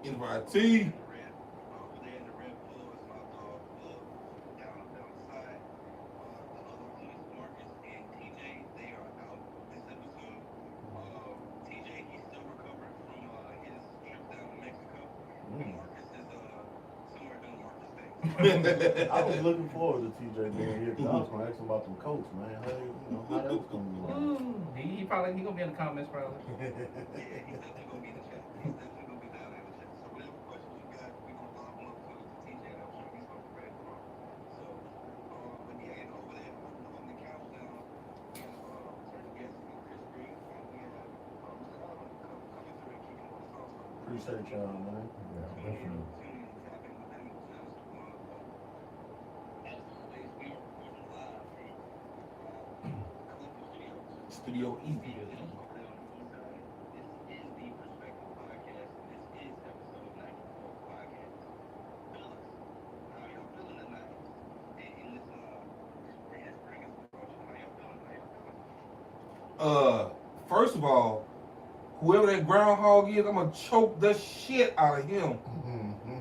Enterprise T. I was looking forward to TJ being here because I was going to ask him about them coats, man. How they, how that was coming along. Ooh, he gonna be in the comments probably. Appreciate y'all, man. Yeah, definitely. Studio E. First of all, whoever that groundhog is, I'm gonna choke the shit out of him.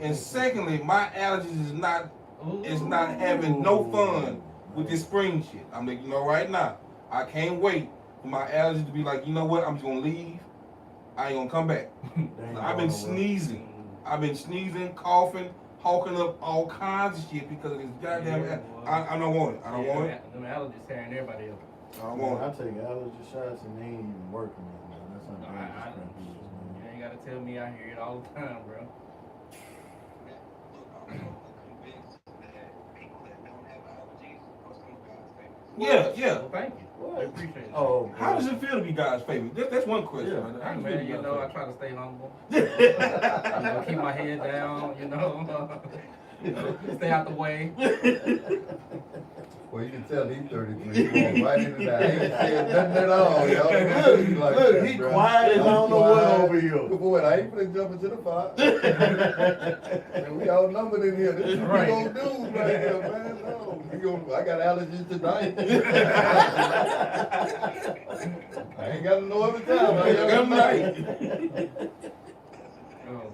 And secondly, my allergies is not having no fun with this spring shit. I'm like, right now, I can't wait for my allergies to be like, you know what? I'm just gonna leave. I ain't gonna come back. I've been sneezing. I've been sneezing, coughing, hawking up all kinds of shit because of this goddamn. I don't want it. I don't want it. Them allergies tearing everybody up. I don't want I it. take allergy shots and they ain't even working, man. That's not You ain't gotta tell me. I hear it all the time, bro. Yeah, yeah. Well, thank you. I appreciate it. Oh, How does it feel to be God's favorite? That's one question. Yeah. Right? How Hey, does it man, feel to be I God's try to stay humble. favorite? Keep my head down, stay out the way. Well, you can tell he's 33. He's going right into that. He ain't saying nothing at all, yo. Look, he quiet as I don't know what over here. Good boy, I ain't finna jump into the fire. And we outnumbered in here. This is what we gonna do right here, man. No, I got allergies tonight. I ain't got to know every time. I got Every night. Oh.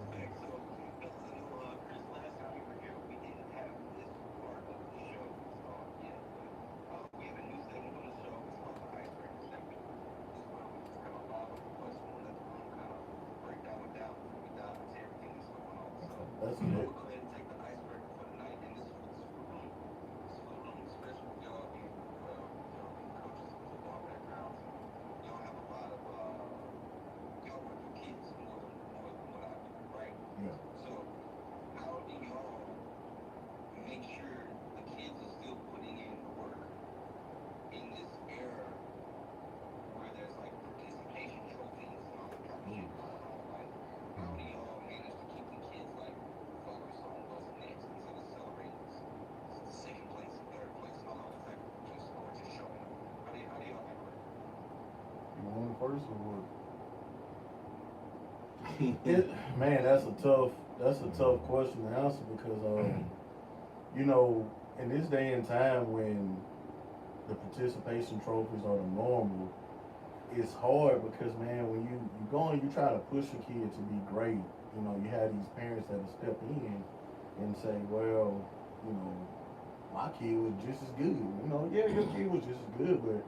That's it. You want it first or what? Man, that's a tough question to answer because in this day and time when the participation trophies are the normal, it's hard because man, when you go and you try to push a kid to be great, you have these parents that will step in and say, well, my kid was just as good. Yeah, your kid was just as good, but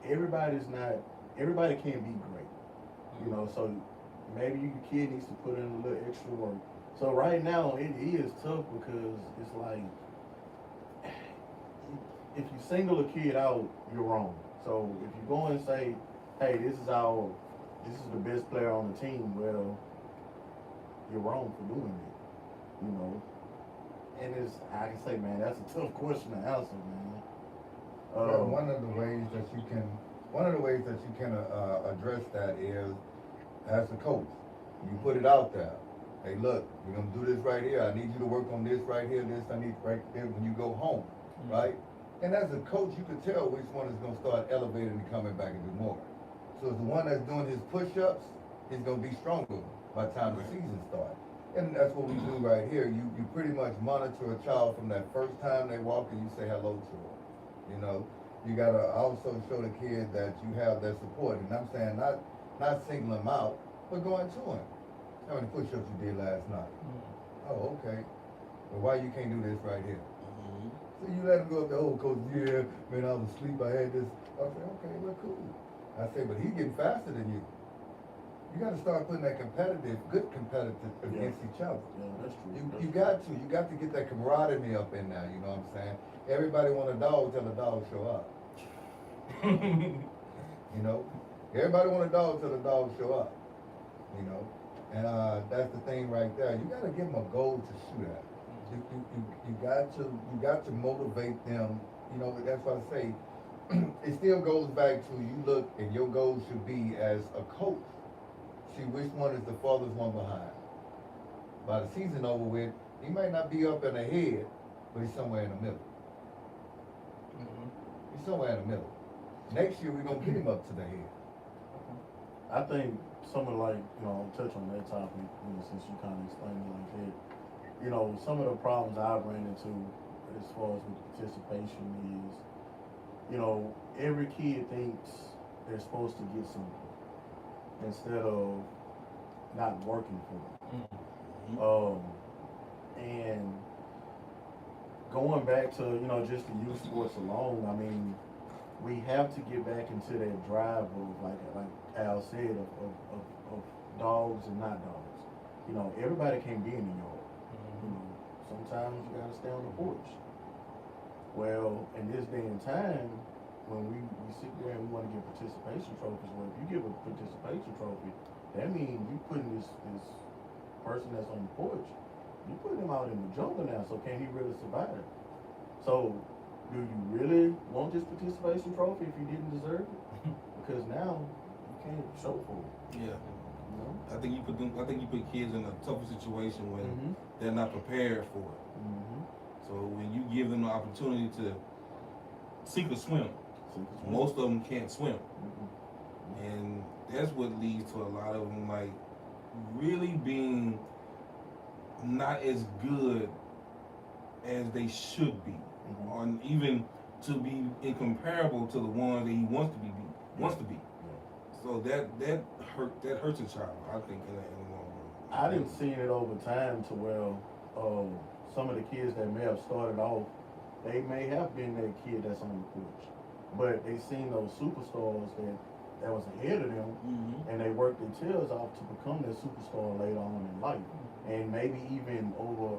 everybody can't be great. So maybe your kid needs to put in a little extra work. So right now it is tough because it's like if you single a kid out, you're wrong. So if you go and say, hey, this is the best player on the team, well, you're wrong for doing it. And I can say, man, that's a tough question to answer, man. Well, one of the ways that you can address that is as a coach, you put it out there. Hey, look, we're gonna do this right here. I need you to work on this right here. This I need right there when you go home, right? And as a coach, you can tell which one is gonna start elevating and coming back and do more. So the one that's doing his push-ups is gonna be stronger by the time the season starts. And that's what we do right here. You pretty much monitor a child from that first time they walk and you say hello to them, you gotta also show the kid that you have their support. And I'm saying not singling them out, but going to him. How many push-ups you did last night? Oh, okay. Well, why you can't do this right here? So you let him go up there, oh, coach, yeah, man, I was asleep, I had this. I say, okay, well, cool. I say, but he's getting faster than you. You gotta start putting that good competitive against each other. Yeah, that's true. You got to get that camaraderie up in there, you know what I'm saying? Everybody want a dog till the dog show up. You know? Everybody want a dog till the dog show up. You know? And that's the thing right there. You gotta give them a goal to shoot at. You got to motivate them. You know, that's why I say it still goes back to you look and your goal should be as a coach. See which one is the farthest one behind. By the season over with, he might not be up in the head, but he's somewhere in the middle. He's somewhere in the middle. Next year we're gonna get him up to the head. I think someone like, touch on that topic, since you kind of explained it like that. Some of the problems I've ran into as far as with participation is, every kid thinks they're supposed to get something instead of not working for it. And going back to, just the youth sports alone, I mean, we have to get back into that drive of, like Al said, of dogs and not dogs. Everybody can't be in the yard. Sometimes you gotta stay on the porch. Well, in this day and time, when we sit there and we want to give participation trophies, well, if you give a participation trophy, that means you putting this person that's on the porch, you putting him out in the jungle now, so can he really survive? So, do you really want this participation trophy if you didn't deserve it? Because now, you can't show for it. Yeah. I think you put kids in a tougher situation when they're not prepared for it. So when you give them the opportunity to sink or swim, most of them can't swim, and that's what leads to a lot of them like really being not as good as they should be, or even to be incomparable to the ones that he wants to be. So that hurts a child, I think, in the long run. I didn't see it over time to where some of the kids that may have started off, they may have been that kid that's on the porch, but they seen those superstars that was ahead of them, and they worked their tails off to become that superstar later on in life, and maybe even over,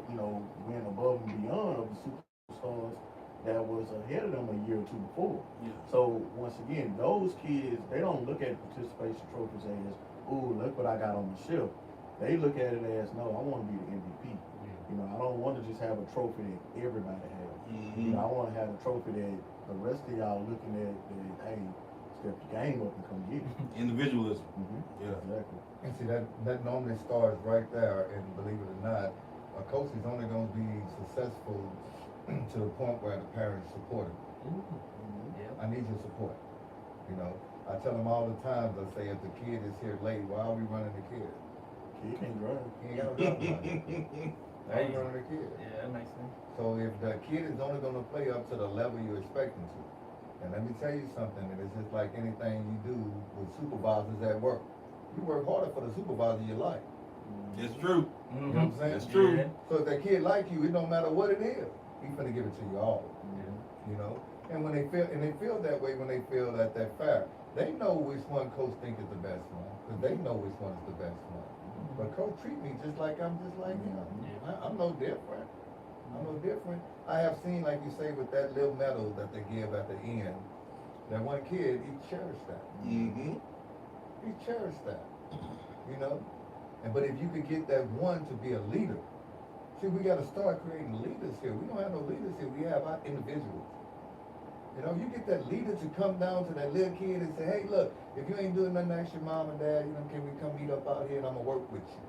went above and beyond of the superstars that was ahead of them a year or two before. So once again, those kids, they don't look at participation trophies as, ooh, look what I got on the shelf. They look at it as, no, I want to be the MVP. I don't want to just have a trophy that everybody has. I want to have a trophy that the rest of y'all looking at that, hey, step your game up and come get it. Individualism. Yeah, exactly. And see, that normally starts right there, and believe it or not, a coach is only going to be successful to the point where the parents support him. I need your support. I tell them all the time, I say, if the kid is here late, why are we running the kid? Kid can't drive. He ain't got no drive. Why are we running the kid? Yeah, that makes sense. So if the kid is only going to play up to the level you expect him to, and let me tell you something, and it's just like anything you do with supervisors at work. You work harder for the supervisor you like. It's true. You know what I'm saying? It's true. Yeah. So if that kid like you, it don't matter what it is. He's gonna give it to you all. And when they feel that way, when they feel that they're fair, they know which one coach think is the best one, because they know which one is the best one. But coach treat me just like I'm just like him. I'm no different. I have seen, like you say, with that little medal that they give at the end, that one kid, he cherished that. He cherished that. But if you could get that one to be a leader, see, we got to start creating leaders here. We don't have no leaders here. We have our individuals. You get that leader to come down to that little kid and say, hey, look, if you ain't doing nothing, ask your mom and dad, can we come meet up out here and I'm going to work with you.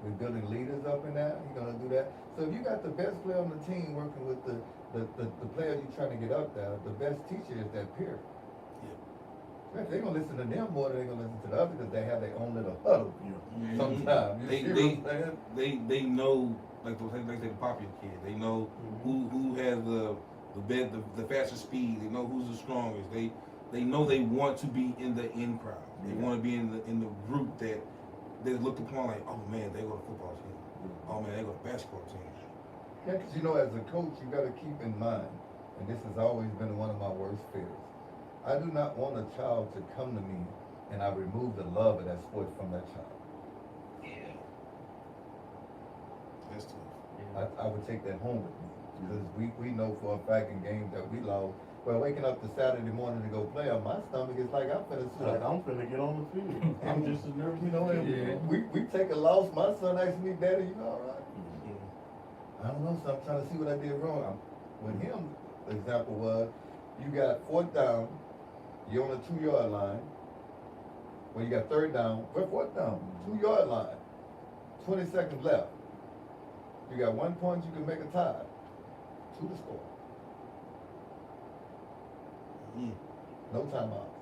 We're building leaders up in that. You're going to do that. So if you got the best player on the team working with the player you're trying to get up there, the best teacher is that peer. They're going to listen to them more than they're going to listen to the other because they have their own little huddle. Sometimes. They know, like the popular kid, they know who has the the fastest speed. They know who's the strongest. They know they want to be in the in crowd. They want to be in the group that they looked upon like, oh man, they go to football team. Oh man, they go to basketball team. Yeah, because you know, as a coach, you got to keep in mind, and this has always been one of my worst fears. I do not want a child to come to me and I remove the love of that sport from that child. Yeah. That's tough. I would take that home with me because we know for a fact in games that we lost. Well, waking up the Saturday morning to go play, on my stomach is like I'm finna sit. Like I'm finna get on the field. I'm just as nervous. You know, and we take a loss. My son asked me, "Daddy, you all right?" I don't know, so I'm trying to see what I did wrong. With him, the example was, you got 4th down, you're on the 2-yard line. When you got 3rd down, we're 4th down, 2-yard line, 20 seconds left. You got 1 point, you can make a tie, 2 to score. No timeouts.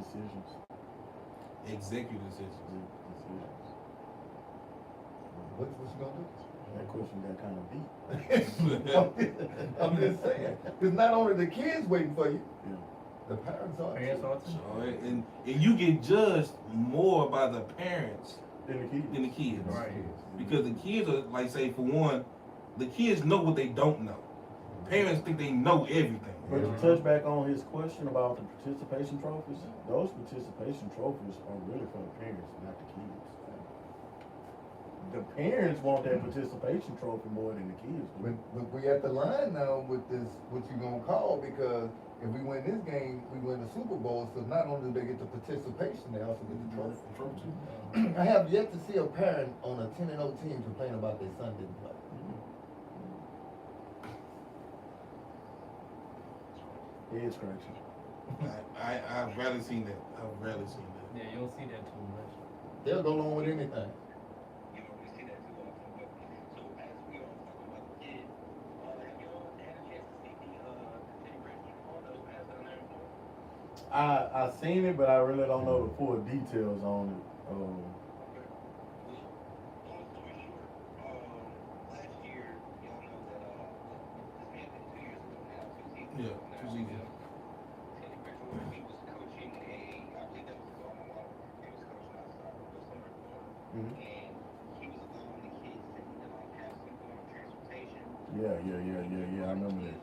Decisions. Executive decisions. What you gonna do? That question got kind of deep. I'm just saying, because not only the kids waiting for you, Yeah. the parents are. Parents are too. So, and you get judged more by the parents Then the kids. than the kids. Right. Because the kids are, like, say, for one, the kids know what they don't know. Parents think they know everything. But to touch back on his question about the participation trophies, those participation trophies are really for the parents, not the kids. The parents want that participation trophy more than the kids do. But we at the line now with this, what you gonna call, because if we win this game, we win the Super Bowl, so not only do they get the participation, they also get the trophy. I have yet to see a parent on a 10-0 team complain about their son didn't play. Head scratching. I've rarely seen that. I've rarely seen that. Yeah, you don't see that too much. They'll go along with anything. I seen it, but I really don't know the full details on it. Yeah, 2 seasons. Yeah, I remember that.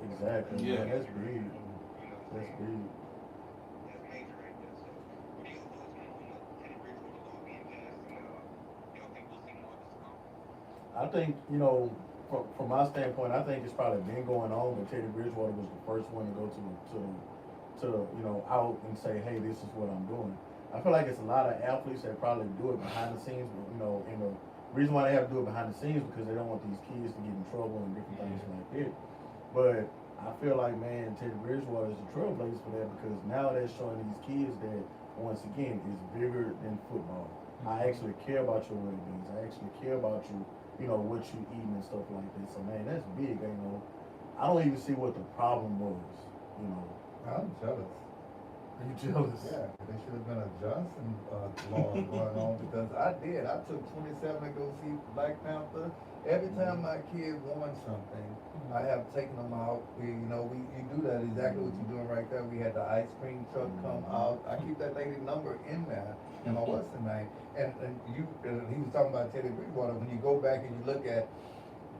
Exactly. Yeah. Man, that's big. That's big. I think, from my standpoint, I think it's probably been going on, but Teddy Bridgewater was the first one to go to out and say, hey, this is what I'm doing. I feel like it's a lot of athletes that probably do it behind the scenes, but, and the reason why they have to do it behind the scenes is because they don't want these kids to get in trouble and different things like that. But I feel like, man, Teddy Bridgewater is the trailblazer for that, because now they're showing these kids that, once again, is bigger than football. I actually care about your well-being. I actually care about you, what you eating and stuff like that. So, man, that's big. I don't even see what the problem was. I'm jealous. Are you jealous? Yeah, there should have been a Johnson law going on, because I took 27 to go see Black Panther. Every time my kid won something, I have taken them out. You do that exactly what you're doing right there. We had the ice cream truck come out. I keep that lady number in there. And my what's the name? And he was talking about Teddy Bridgewater. When you go back and you look at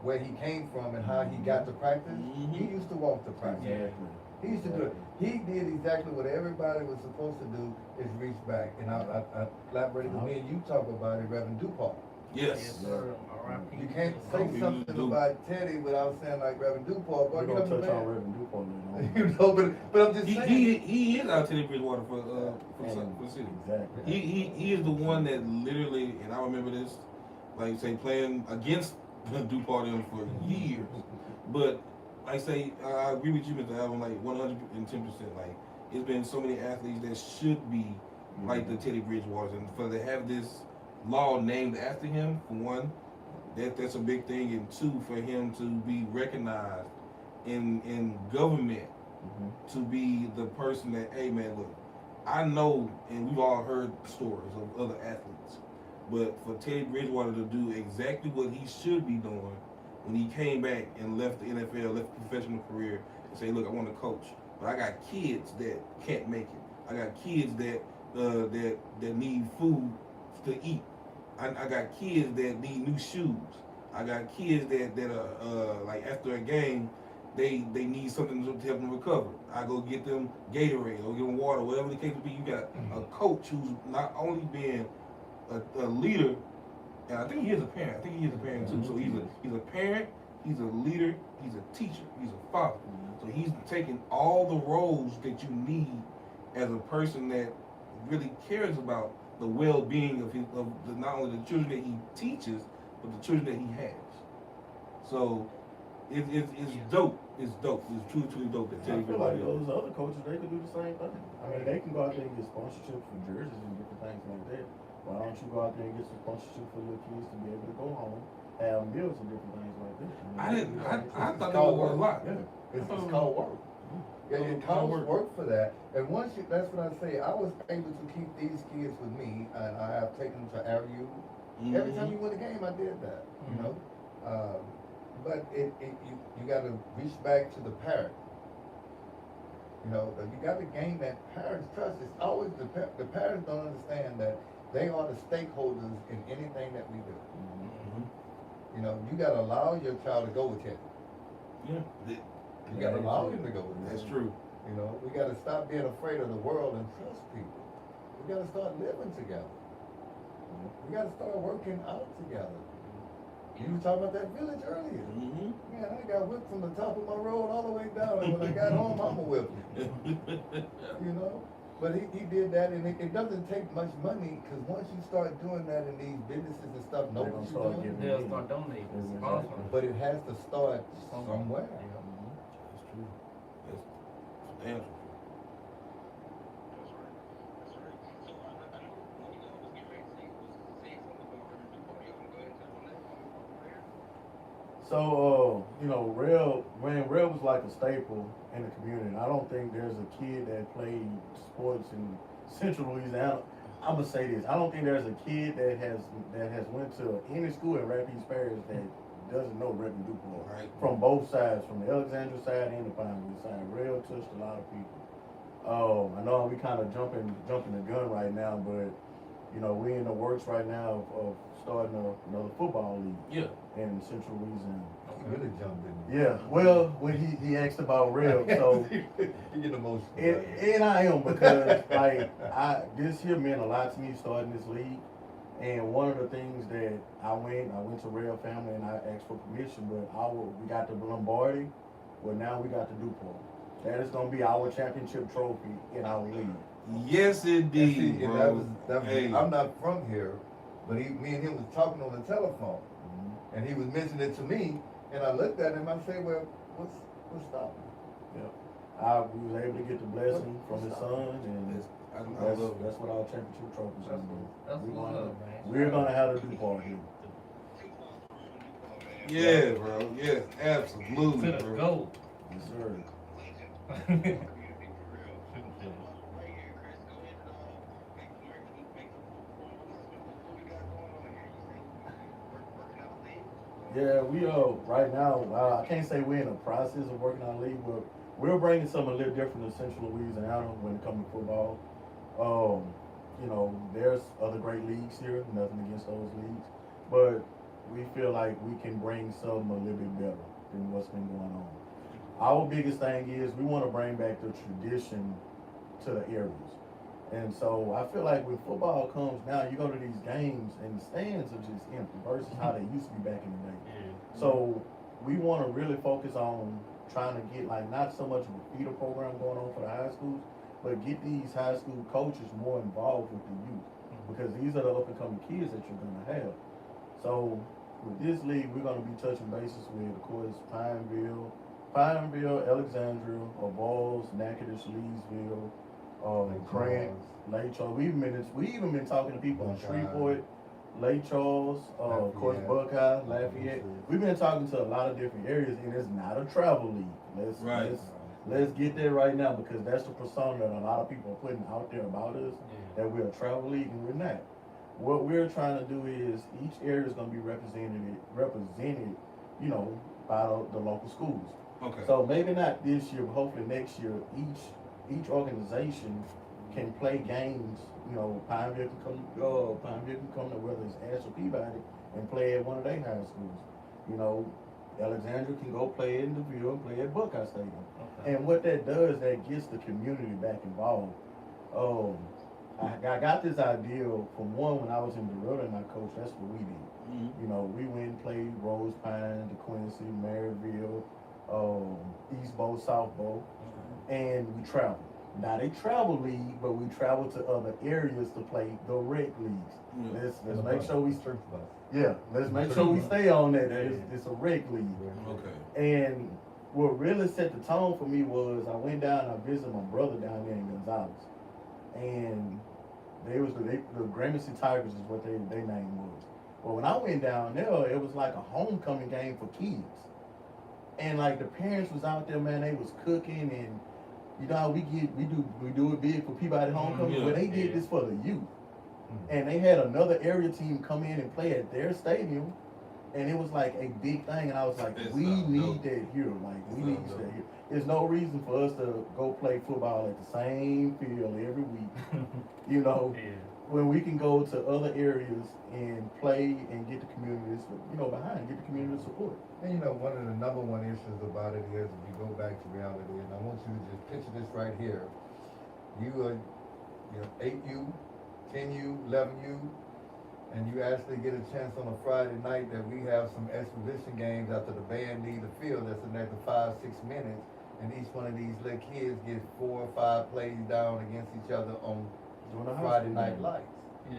where he came from and how he got to practice, he used to walk to practice. Exactly. He used to do it. He did exactly what everybody was supposed to do, is reach back. And I collaborated with me and you talk about it, Rev Dupa. Yes. sir. R.I.P. You can't say something about Teddy without saying like Rev Dupa. We're Boy, gonna get up touch the on man. Rev Dupa later on. You know, but I'm just saying. He is out to the Bridgewater for City. Exactly. He is the one that literally, and I remember this, like say playing against DuPont them for years. But like say, I agree with you, Mr. Allen, like 110%. Like it's been so many athletes that should be like the Teddy Bridgewaters, and for to have this law named after him, for one, that's a big thing, and two, for him to be recognized in government to be the person that, hey man, look, I know, and we've all heard stories of other athletes, but for Teddy Bridgewater to do exactly what he should be doing when he came back and left the NFL, left the professional career, and say, look, I want to coach, but I got kids that can't make it. I got kids that need food to eat. I got kids that need new shoes. I got kids that are like after a game, they need something to help them recover. I go get them Gatorade or get them water, whatever the case may be. You got a coach who's not only being a leader, and I think he is a parent. I think he is a parent too. So he's a parent, he's a leader, he's a teacher, he's a father. So he's taking all the roles that you need as a person that really cares about the well-being of not only the children that he teaches, but the children that he has. So it's dope. It's dope. It's truly dope that Teddy I feel like Bridgewater. those other coaches, they could do the same thing. I mean, they can go out there and get sponsorships for jerseys and different things like that. Why don't you go out there and get some sponsorship for your kids to be able to go home, have meals and different things like that? I thought that was a lot. Yeah. It's called work. Yeah, it costs work for that. And once you, that's what I say, I was able to keep these kids with me, and I have taken them to RU. Every time you win a game, I did that, you know. But you got to reach back to the parent. You know, you got to gain that parent's trust. It's always the parents don't understand that they are the stakeholders in anything that we do. You know, you got to allow your child to go with him. Yeah. You got to allow him to go with him. That's true. You know, we got to stop being afraid of the world and trust people. We got to start living together. We got to start working out together. You were talking about that village earlier. Man, I got whipped from the top of my road all the way down, and when I got home, I'm a whip. You know? But he did that, and it doesn't take much money, because once you start doing that in these businesses and stuff, know what you're doing. They'll start donating. Sponsoring. But it has to start somewhere. That's true. That's damn true. So, you know, Rev was like a staple in the community. And I don't think there's a kid that played sports in Central Louisiana. I'm gonna say this: I don't think there's a kid that has went to any school in Rapides Parish that doesn't know Rev Dupa. Right. From both sides, from the Alexandria side and the Pinewood side. Rev touched a lot of people. I know we kind of jumping the gun right now, but you know, we in the works right now of starting another football league. Yeah. In Central Louisiana. I'm really jumping. Yeah, well, when he asked about Rev, so you get emotional. and I am, because like this here meant a lot to me starting this league. And one of the things that I went to Rev family and I asked for permission, but we got the Lombardi, well now we got the DuPont. That is gonna be our championship trophy in our league. Yes, indeed, and bro. That was, Hey. I'm not from here, but me and him was talking on the telephone, and he was mentioning it to me, and I looked at him. I said, "Well, what's stopping?" Yeah, we was able to get the blessing from his son, and I love it. that's what our championship trophy is gonna do. That's what's up, man. We're gonna have a DuPont here. Yeah, bro. Yes, absolutely, To the bro. goal. Yes, sir. Yeah, we right now, I can't say we're in the process of working on a league, but we're bringing something a little different to Central Louisiana when it comes to football. You know, there's other great leagues here, nothing against those leagues, but we feel like we can bring something a little bit better than what's been going on. Our biggest thing is we want to bring back the tradition to the areas. And so I feel like when football comes now, you go to these games and the stands are just empty versus how they used to be back in the day. Yeah. So we want to really focus on trying to get like not so much of a feeder program going on for the high schools, but get these high school coaches more involved with the youth because these are the up and coming kids that you're going to have. So with this league, we're going to be touching bases with, of course, Pineville, Alexandria, Vols, Natchitoches, Leesville, Grant, Lake Charles. We even been talking to people in Shreveport, Lake Charles, of course Buckeye, Lafayette. We've been talking to a lot of different areas, and it's not a travel league. Let's get there right now because that's the persona that a lot of people are putting out there about us. That we're a travel league, and we're not. What we're trying to do is each area is going to be represented, you know, by the local schools. Okay. So maybe not this year, but hopefully next year, each organization can play games. You know, Pineville can come to whether it's Ash or Peabody and play at one of their high schools. You know, Alexandria can go play in DeVille and play at Buckeye Stadium. Okay. And what that does, that gets the community back involved. I got this idea from when I was in Beretta and I coached. That's what we did. You know, we went and played Rose Pine, DeQuincy, Maryville, East Bow, South Bow, and we traveled. Now they travel league, but we travel to other areas to play the rec leagues. Let's make sure we let's make sure we stay on that. It's a rec league. Okay. And what really set the tone for me was I went down and I visited my brother down there in Gonzales, and the Gramercy Tigers is what their name was. Well, when I went down there, it was like a homecoming game for kids. And like the parents was out there, man, they was cooking and you know how we do it big for Peabody homecoming. Well, they did this for the youth. And they had another area team come in and play at their stadium. And it was like a big thing. And I was like, we need that here. Like, we need that here. There's no reason for us to go play football at the same field every week. You know, when we can go to other areas and play and get the communities, you know, behind, get the community support. And you know, one of the number one issues about it is if you go back to reality, and I want you to just picture this right here. You are, 8U, 10U, 11U, and you actually get a chance on a Friday night that we have some exposition games after the band leave the field. That's an extra 5-6 minutes, and each one of these little kids get 4 or 5 plays down against each other on Friday night lights. Yeah.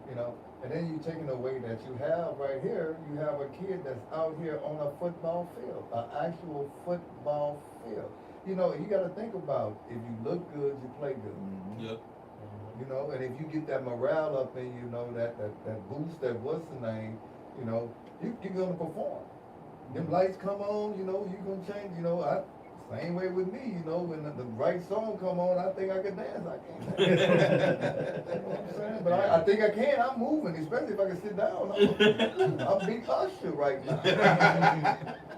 You know, and then you taking away that you have right here, you have a kid that's out here on a football field, an actual football field. You know, you got to think about if you look good, you play good. Yep. You know, and if you get that morale up and you know that boost, that what's the name, you know, you're gonna perform. Them lights come on, you know, you're gonna change. You know, same way with me. You know, when the right song come on, I think I can dance. I can't. You know what I'm saying? But I think I can. I'm moving, especially if I can sit down. I'm big usher right now.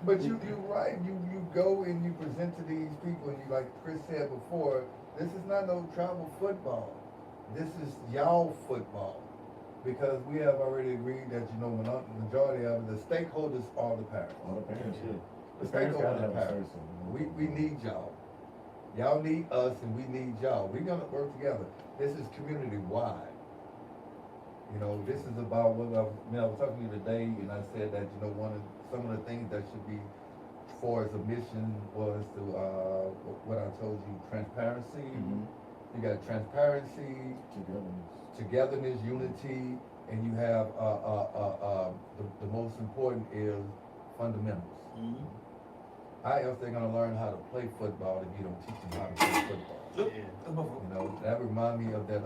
But you're right. You go and you present to these people, and you, like Chris said before, this is not no travel football. This is y'all football, because we have already agreed that, you know, the majority of it, the stakeholders are the parents. All the parents, yeah. The stakeholders are the parents. We need y'all. Y'all need us, and we need y'all. We're gonna work together. This is community wide. You know, this is about what I was talking to you today, and I said that, you know, some of the things that should be for as a mission was to what I told you, transparency. You got transparency, togetherness, unity, and you have the most important is fundamentals. How else they gonna learn how to play football if you don't teach them how to play football? You know, that remind me of that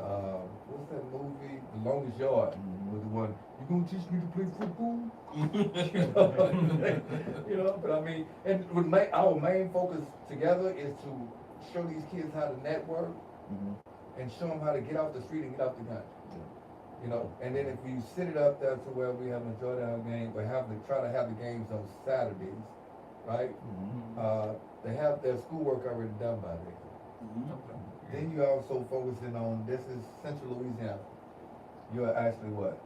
what's that movie, The Longest Yard, with the one, you gonna teach me to play football? You know, but I mean, and our main focus together is to show these kids how to network. And show them how to get off the street and get off the gun. You know, and then if you sit it up there to where we have majority of our games, we try to have the games on Saturdays, right? They have their schoolwork already done by then. Then you also focusing on, this is Central Louisiana. You're actually what?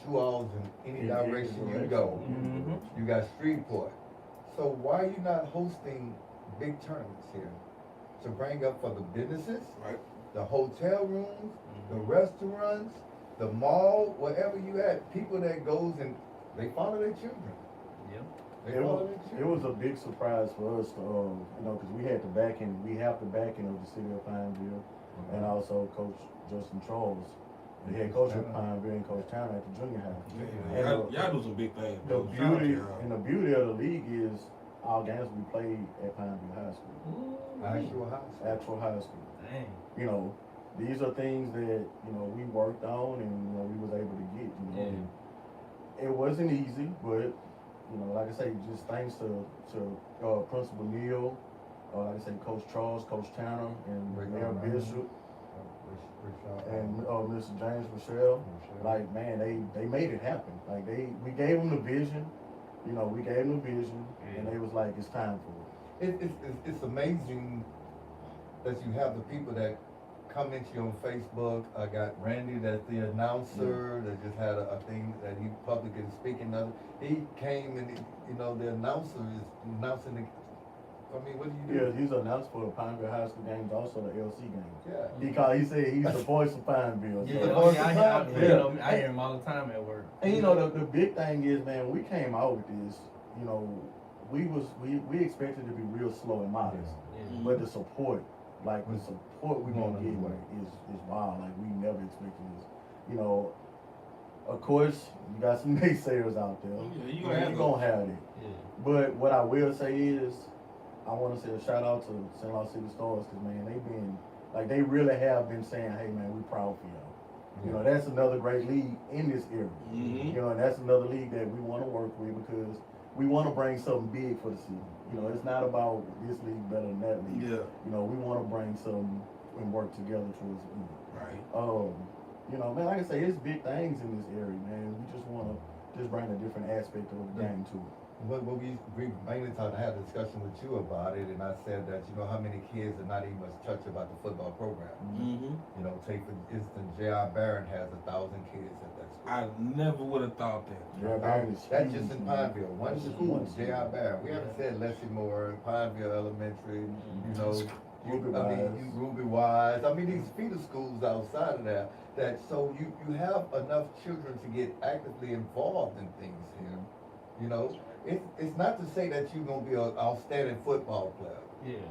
2 hours in any In direction any you go. Mm-hmm. You got Streetport. So why are you not hosting big tournaments here? To bring up for the businesses, Right. the hotel rooms, the restaurants, the mall, wherever you at, people that goes and they follow their children. Yep. They It follow was, their it children. was a big surprise for us to, because we have the backing of the city of Pineville, and also Coach Justin Charles, the head coach of Pineville and Coach Talent at the junior high. Yeah, y'all do some big things. The bro. Shout out to beauty y'all. and the beauty of the league is our games we played at Pineville High School, Actual house. actual high school. Dang. You know, these are things that we worked on and we was able to get. And it wasn't easy, but like I say, just thanks to Principal Neal, like I say, Coach Charles, Coach Tanner, and Mayor Bishop, and Mr. James Rochelle. Like, man, they made it happen. Like we gave them the vision. We gave them the vision, and they was like, it's time for it. It's amazing that you have the people that come into you on Facebook. I got Randy, that's the announcer, that just had a thing that he publicly is speaking of. He came and, the announcer is announcing the, what do you do? Yeah, he's announced for the Pineville High School games, also the LC games. Yeah. He said he's the voice of Pineville. Yeah, So. oh, yeah, I Yeah. hear him all the time at work. And the big thing is, man, when we came out with this, we expected to be real slow and modest. Yeah. But the support, the support we're gonna get Right. is wild. Like, we never expected this. Of course, you got some naysayers out there. Yeah, you You're gonna have it. Yeah. But what I will say is, I want to say a shout out to Cenla City Stars, because, man, they really have been saying, hey, man, we're proud for y'all. That's another great league in this area. Mm-hmm. And that's another league that we want to work with, because we want to bring something big for the city. It's not about this league better than that league. Yeah. We want to bring something and work together towards it. Right. Man, like I say, it's big things in this area, man. We just want to bring a different aspect of the game to it. But we mainly talked, I had a discussion with you about it, and I said that, how many kids are not even much touched about the football program. Mm-hmm. Take for instance, J.R. Barron has 1,000 kids at that school. I never would have thought that. That's just in Pineville, one That's just school, one school. J.R. Barron. We haven't said Leslie Moore, Pineville Elementary, Ruby Wise. These feeder schools outside of that so you have enough children to get actively involved in things here. It's not to say that you're gonna be an outstanding football player, Yeah.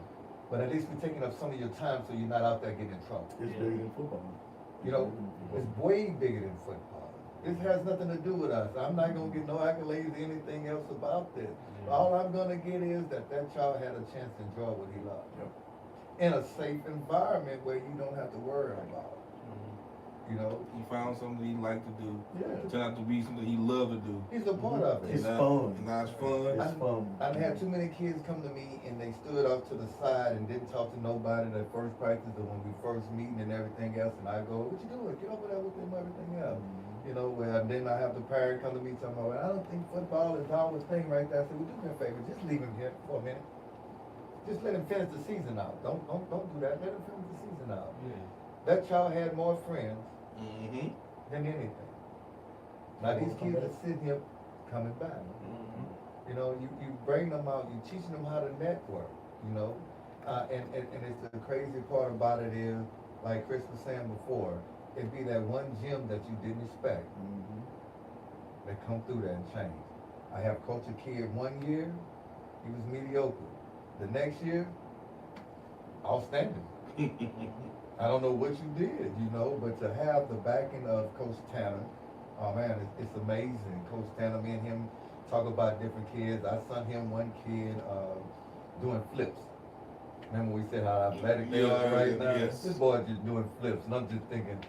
but at least we're taking up some of your time so you're not out there getting in trouble. It's bigger than football. It's way bigger than football. This has nothing to do with us. I'm not gonna get no accolades or anything else about this. All I'm gonna get is that child had a chance to enjoy what he loved. Yep. In a safe environment where you don't have to worry about it. He found something he liked to do. Yeah. It turned out to be something he loved to do. He's a part of it. It's fun. And now it's fun. It's fun. I've had too many kids come to me and they stood off to the side and didn't talk to nobody at first practice or when we first meeting and everything else. And I go, what you doing? Get over there with them, everything else. And then I have the parent come to me talking about, well, I don't think football is always thing right there. I said, well, do me a favor, just leave him here for a minute. Just let him finish the season out. Don't do that. Let him finish the season out. Yeah. That child had more friends Mm-hmm. than anything. Now these kids are sitting here coming back. You bring them out, you teaching them how to network, and it's the crazy part about it is, like Chris was saying before, it'd be that one gym that you didn't expect that come through there and change. I have coached a kid 1 year, he was mediocre. The next year, outstanding. I don't know what you did, but to have the backing of Coach Tanner, oh man, it's amazing. Coach Tanner, me and him talk about different kids. I sent him one kid doing flips. Remember we said how athletic they are right now? Yes. This boy just doing flips, and I'm just thinking,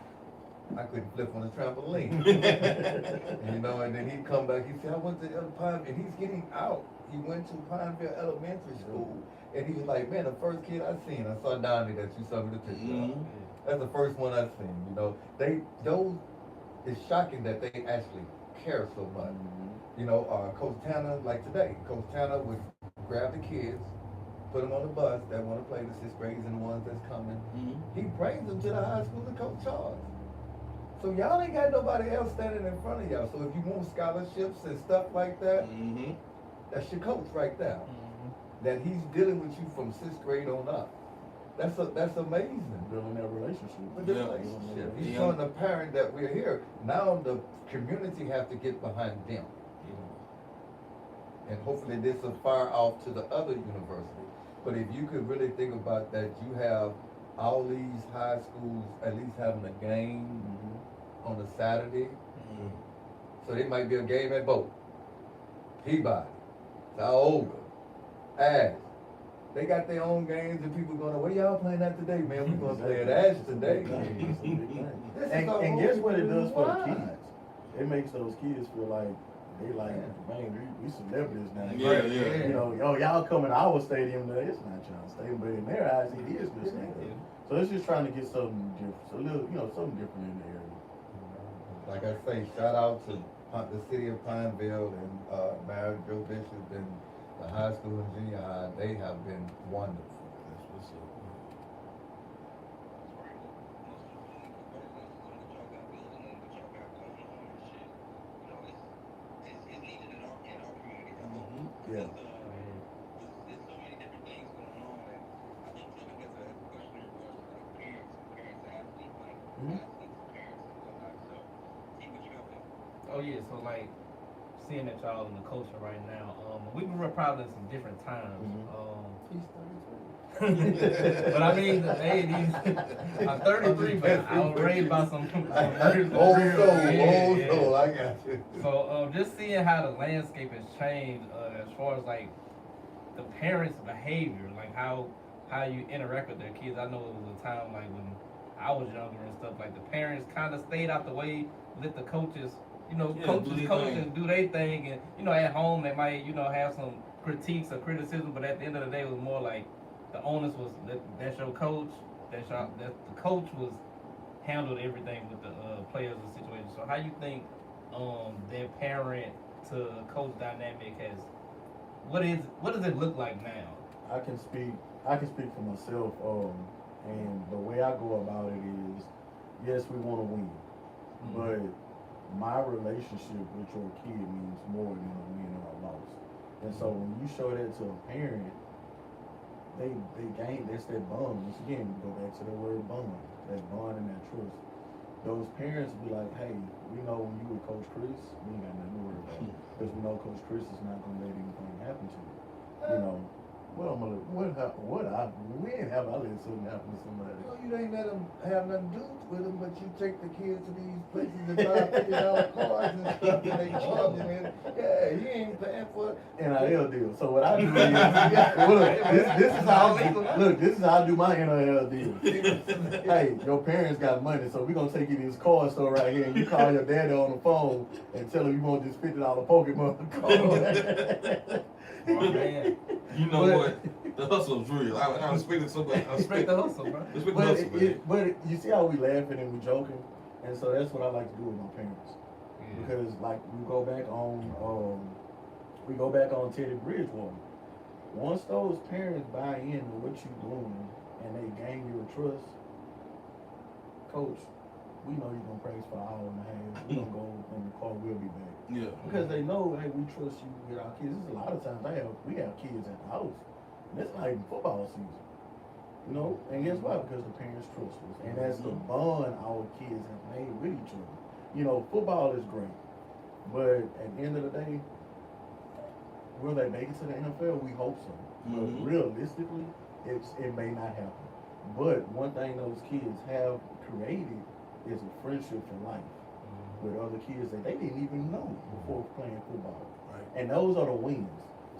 I couldn't flip on a trampoline. And then he'd come back, he said, I went to Pineville, and he's getting out. He went to Pineville Elementary School. And he was like, man, the first kid I seen, I saw Donnie that you saw me the picture of. That's the first one I seen, it's shocking that they actually care so much. Coach Tanner, like today, Coach Tanner would grab the kids, put them on the bus that want to play the 6th graders and the ones that's coming. He brings them to the high school to Coach Charles. So y'all ain't got nobody else standing in front of y'all. So if you want scholarships and stuff like that, that's your coach right there. That he's dealing with you from 6th grade on up. That's amazing. Building that relationship. With the relationship. He's showing the parent that we're here. Now the community have to get behind them. And hopefully this will fire off to the other university. But if you could really think about that, you have all these high schools at least having a game on a Saturday. So there might be a game at both. Peabody, Tioga, Ash. They got their own games and people going, where y'all playing at today, man? We're going to play at Ash today. And guess what it does for the kids? It makes those kids feel like, they like, man, we celebrities now. Yeah. You know, y'all come in our stadium, now it's not y'all stadium, but in their eyes, it is the stadium. So it's just trying to get something different, so a little, something different in the area. Like I say, shout out to the city of Pineville and Mayor Joe Bishop and the high school and junior high. They have been wonderful. That's what's up. Yeah. There's so many different things going on, and I think Kevin gets a question in regards to like parents athletes, like athletes, parents, and whatnot. So, see what you got there. Oh yeah, so like seeing that y'all in the culture right now, we grew up probably in some different times. But I mean, I'm 33, but I was raised by some Old soul, I got you. So just seeing how the landscape has changed as far as like the parents' behavior, like how you interact with their kids. I know it was a time like when I was younger and stuff, like the parents kind of stayed out the way, let the coaches, coach and do their thing, and at home they might have some critiques or criticism, but at the end of the day it was more like the onus was that's your coach, that the coach was handled everything with the players and situation. So how you think their parent to coach dynamic has what does it look like now? I can speak for myself, and the way I go about it is, yes, we want to win, but my relationship with your kid means more than a win or a loss. And so when you show that to a parent, they gain, that's that bond. Once again, we go back to the word bond, that bond and that trust. Those parents be like, hey, we know when you with Coach Chris, we ain't got nothing to worry about. Because we know Coach Chris is not going to let anything happen to you. Well, when have I let something happen to somebody? You ain't let them have nothing to do with them, but you take the kids to these places and buy $50 cars and stuff, and they charge them in. Yeah, you ain't paying for it. NIL deal. So what I do is, this is how I do my NIL deal. Hey, your parents got money, so we gonna take you to this car store right here, and you call your daddy on the phone and tell him you want this $50 Pokemon car. Oh, man. You know what? The hustle's real. I respect it so much. I respect the hustle, bro. Respect the hustle, man. But you see how we laughing and we joking, and so that's what I like to do with my parents. Because like we go back on Teddy Bridgewater. Once those parents buy into what you're doing and they gain your trust, Coach, we know you're gonna practice for an hour and a half. We're gonna go and the car will be back. Yeah. Because they know, hey, we trust you with our kids. There's a lot of times we have kids at the house, and it's not even football season. And guess why? Because the parents trust us, and that's the bond our kids have made with each other. Football is great, but at the end of the day, will they make it to the NFL? We hope so. But realistically, it may not happen. But one thing those kids have created is a friendship for life with other kids that they didn't even know before playing football. Right. And those are the wins.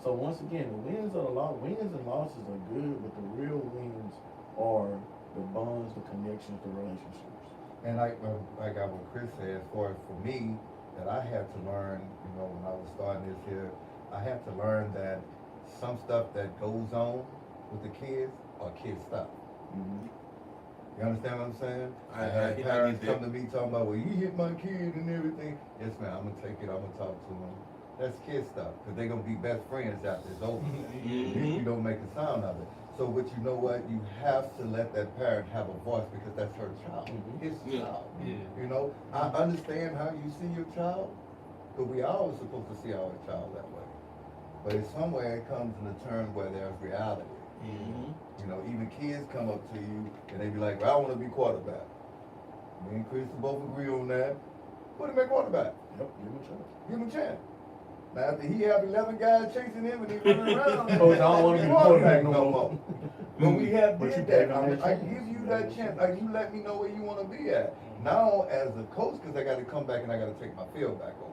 So once again, the wins and losses are good, but the real wins are the bonds, the connections, the relationships. And like what Chris said, as far as for me, that I had to learn, when I was starting this here, I had to learn that some stuff that goes on with the kids are kid stuff. You understand what I'm saying? I had parents come to me talking about, well, you hit my kid and everything. Yes, man, I'm going to take it. I'm going to talk to them. That's kid stuff, because they're going to be best friends after it's over. If you don't make a sound of it. So, but you know what? You have to let that parent have a voice because that's her child, his Yeah. child. Yeah. You know, I understand how you see your child, but we always supposed to see our child that way. But it's somewhere it comes in a term where there's reality. Mm-hmm. You know, even kids come up to you and they be like, well, I want to be quarterback. Me and Chris both agree on that. Put him at quarterback. Yep, give him a chance. Give him a chance. Now, after he have 11 guys chasing him and he's running around, Coach, I don't want to be the quarterback no more. But we have But you did gave that. him that I chance. give you that chance. Like, you let me know where you want to be at. Now, as a coach, because I got to come back and I got to take my field back over.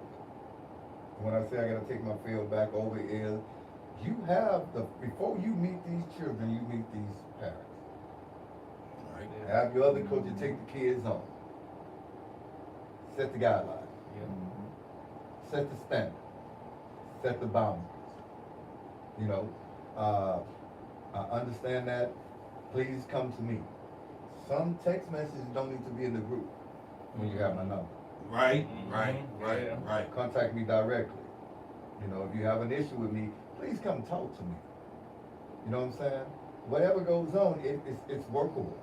When I say I got to take my field back over is, you have before you meet these children, you meet these parents. Right. Have your other coaches take the kids on. Set the guidelines. Set the standard. Set the boundaries. You know, I understand that. Please come to me. Some text messages don't need to be in the group when you have my number. Right, right, right, Yeah. right. Contact me directly. You know, if you have an issue with me, please come talk to me. You know what I'm saying? Whatever goes on, it's workable.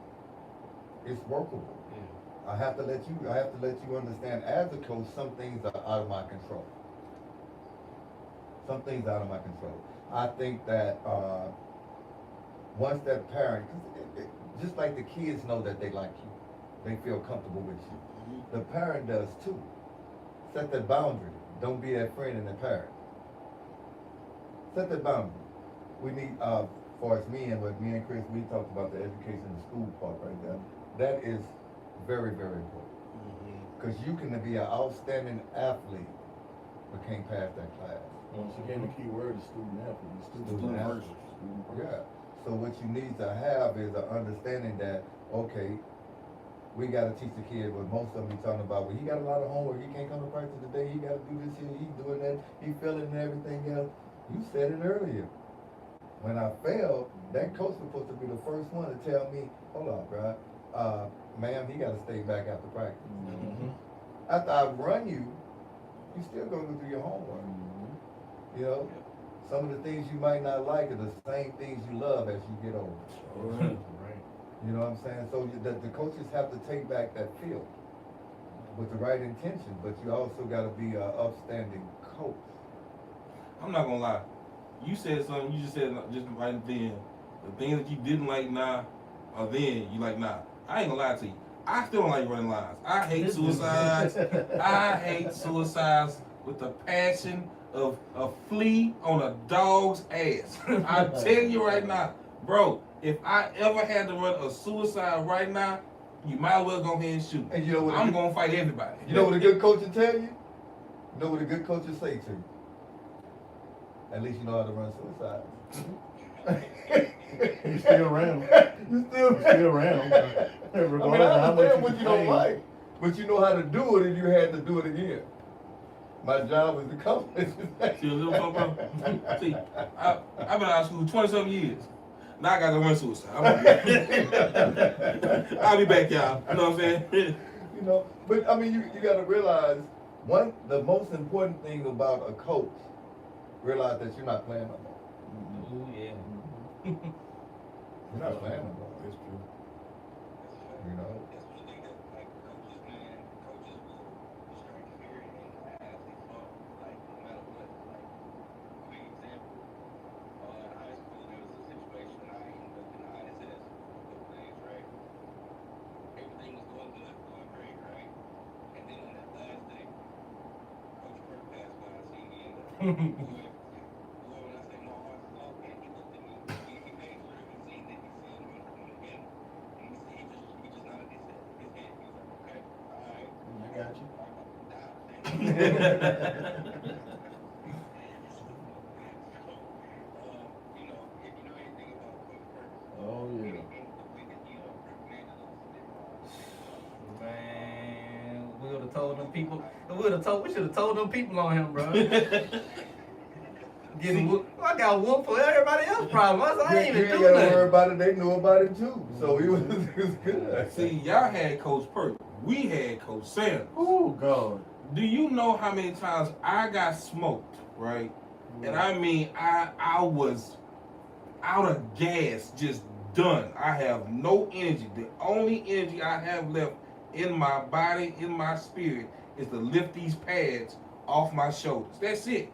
It's workable. Yeah. I have to let you understand as a coach, some things are out of my control. Some things out of my control. I think that once that parent, just like the kids know that they like you, they feel comfortable with you. Mm-hmm. The parent does too. Set that boundary. Don't be that friend and the parent. Set that boundary. We need, for us, me and Chris, we talked about the education in the school part right there. That is very, very important. Because you can be an outstanding athlete, but can't pass that class. Once again, the key word is student athlete. Student athlete. Student first. Yeah. So what you need to have is an understanding that, okay, we gotta teach the kid what most of them be talking about. Well, he got a lot of homework, he can't come to practice today, he gotta do this here, he's doing that, he failing and everything else. You said it earlier. When I failed, that coach was supposed to be the first one to tell me, hold on, bro, ma'am, he gotta stay back after practice. Mm-hmm. After I run you, you still gonna go do your homework. You know? Some of the things you might not like are the same things you love as you get older. Right. You know what I'm saying? So the coaches have to take back that field with the right intention, but you also got to be an upstanding coach. I'm not gonna lie. You said something. You just said just right then. The things that you didn't like now, or then you like now. I ain't gonna lie to you. I still don't like running lines. I hate suicides. I hate suicides with the passion of a flea on a dog's ass. I tell you right now, bro. If I ever had to run a suicide right now, you might as well go ahead and shoot. And you know what? I'm gonna fight everybody. You know what a good coach will tell you? You know what a good coach will say to you? At least you know how to run suicide. He's still around. You still He's still around. I mean, I understand what you don't like, but you know how to do it if you had to do it again. My job is to come. See a little bro. See, I've been out of school 20-something years. Now I got to run suicide. I'll be back, y'all. You know what I'm saying? You know, but I mean, you got to realize the most important thing about a coach, realize that you're not playing no more. Ooh, yeah. You're not playing no more. That's true. You know. That's one thing that, like, coaches will strike fear in athletes' heart, like, no matter what. Like, quick example, in high school, there was a situation I ended up in the ISS for a couple days, right? Everything was going good, going great, right? And then on that last day, Coach Kirk passed by and seen me in the boy, when I say my heart was off, man, he looked at me, he made sure he seen that he seen me coming again. And he just nodded his head. He was like, okay, all right. I got you. You know, if you know anything about Coach Kirk, Oh yeah. the way that he recommended us, Man, we would have told them people. We should have told them people on him, bro. Getting whooped. I got whooped for everybody else's problem. I ain't even You do ain't gotta nothing. worry about it. They knew about it too. So it was good. See, y'all had Coach Perk. We had Coach Sanders. Oh God. Do you know how many times I got smoked, right? And I mean, I was out of gas, just done. I have no energy. The only energy I have left in my body, in my spirit, is to lift these pads off my shoulders. That's it.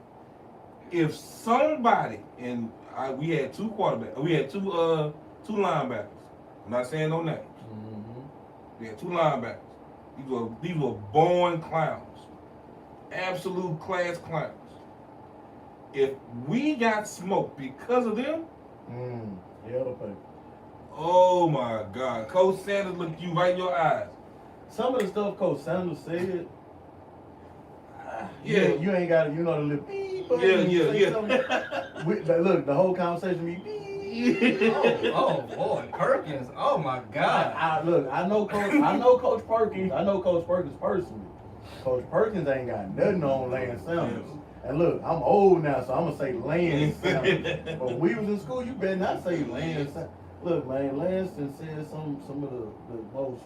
If somebody, and we had two quarterbacks, we had two linebackers. I'm not saying no names. We had two linebackers. These were born clowns, absolute class clowns. If we got smoked because of them, oh my God, Coach Sanders looked you right in your eyes. Some of the stuff Coach Sanders said, yeah, you ain't got to, the little beep button. Look, the whole conversation be beep. Oh boy, Perkins. Oh my God. I know Coach Perkins. I know Coach Perkins personally. Coach Perkins ain't got nothing on Lance Sanders. And look, I'm old now, so I'm gonna say Lance Sanders. But when we was in school, you better not say Lance Sanders. Look, man, Lance said some of the most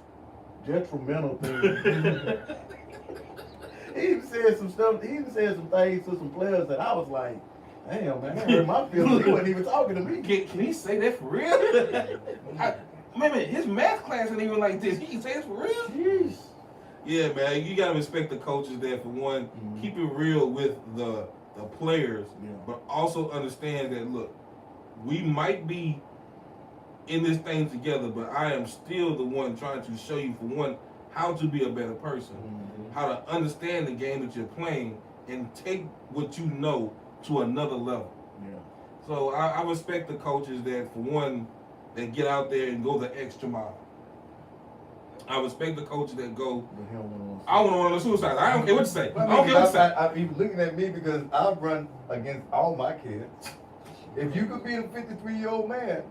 detrimental things. He even said some stuff. He even said some things to some players that I was like, damn, man, I hurt my feelings. He wasn't even talking to me. Can he say that for real? Man, his math class ain't even like this. He can say this for real? Jeez. Yeah, man, you gotta respect the coaches there for one. Keep it real with the players, but also understand that, look, we might be in this thing together, but I am still the one trying to show you, for one, how to be a better person, how to understand the game that you're playing, and take what you know to another level. Yeah. So I respect the coaches that, for one, that get out there and go the extra mile. I respect the coaches that go, I want to run on suicide. I don't care what you say. I don't care what you say. I'm even looking at me because I run against all my kids. If you could be a 53-year-old man,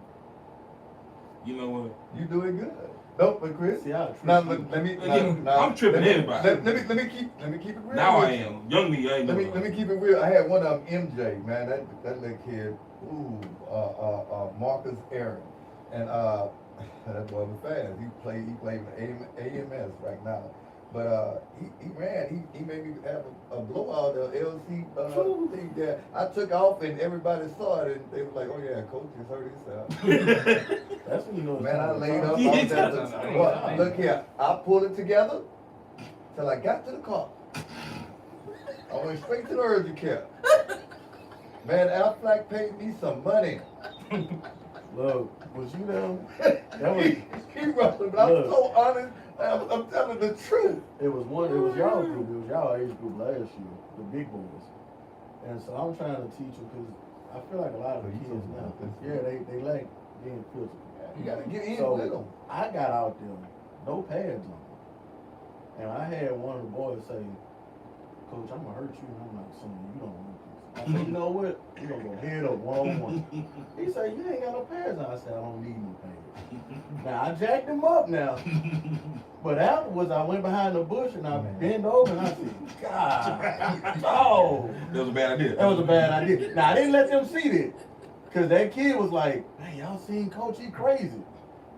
you know what? You doing good. No, but Chris, I'm tripping everybody. Let me keep it real. Now I am. Young me, I ain't Let me keep it real. I had one of them, MJ, man, that little kid, Marcus Aaron. And that boy was fast. He played with AMS right now. But he ran. He made me have a blowout of LC thing there. I took off and everybody saw it and they were like, "Oh yeah, coach just hurt himself." That's when you know. Man, I laid up all that. Look here, I pulled it together till I got to the car. I went straight to the urgent care. Man, Aflac paid me some money. Look, was you down? He rushed, but I'm so honest. I'm telling the truth. It was y'all group. It was y'all age group last year, the big boys. And so I'm trying to teach them because I feel like a lot of the kids now, they like being physical. You gotta get in with them. I got out there, no pads on, and I had one of the boys say, "Coach, I'm gonna hurt you." And I'm like, "Son, you don't want this." I said, "You know what? We're gonna go head up 1-on-1." He said, "You ain't got no pads on." I said, "I don't need no pads." Now I jacked him up now. But afterwards, I went behind the bush and I bent over and I said, God, oh. That was a bad idea. That was a bad idea. Now, I didn't let them see that. Because that kid was like, man, y'all seen Coach, he crazy.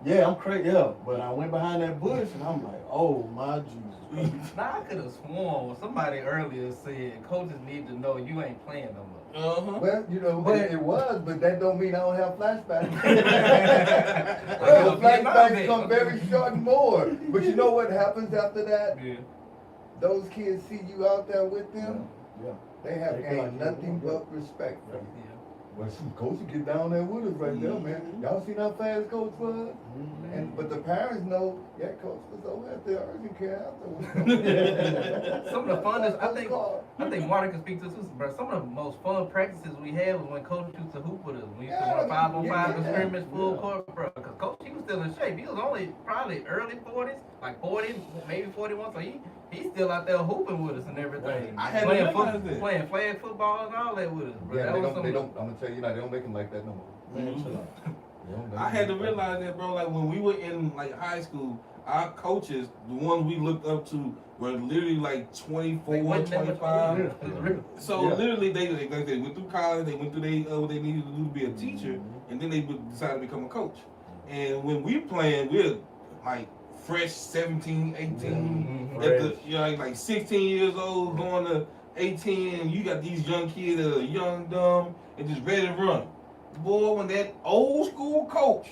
Yeah, I'm crazy, yeah. But I went behind that bush and I'm like, oh, my Jesus. Now, I could have sworn somebody earlier said coaches need to know you ain't playing no more. Well, it was, but that don't mean I don't have flashbacks. Well, flashbacks come very short and more. But you know what happens after that? Yeah. Those kids see you out there with them. Yeah. They have gained nothing but respect for you. Yeah. Well, Coach will get down there with us right there, man. Y'all seen how fast Coach was? But the parents know, Coach was over at the urgent care after. Some of the funnest, I think Marty can speak to this, bro. Some of the most fun practices we had was when Coach used to hoop with us. We used to run 5-on-5 and scrimmage full court, bro. Because Coach, he was still in shape. He was only probably early 40s, like 40, maybe 41. So he's still out there hooping with us and everything. I had playing flag football and all that with us, bro. Yeah, they don't. I'm gonna tell you now, they don't make them like that no more. I had to realize that, bro. Like when we were in like high school, our coaches, the ones we looked up to, were literally like 24, 25. So literally, they went through college, they went through what they needed to do to be a teacher, and then they decided to become a coach. And when we playing, we're like fresh 17, 18, like 16 years old, going to 18, and you got these young kids that are young, dumb, and just ready to run. Boy, when that old school coach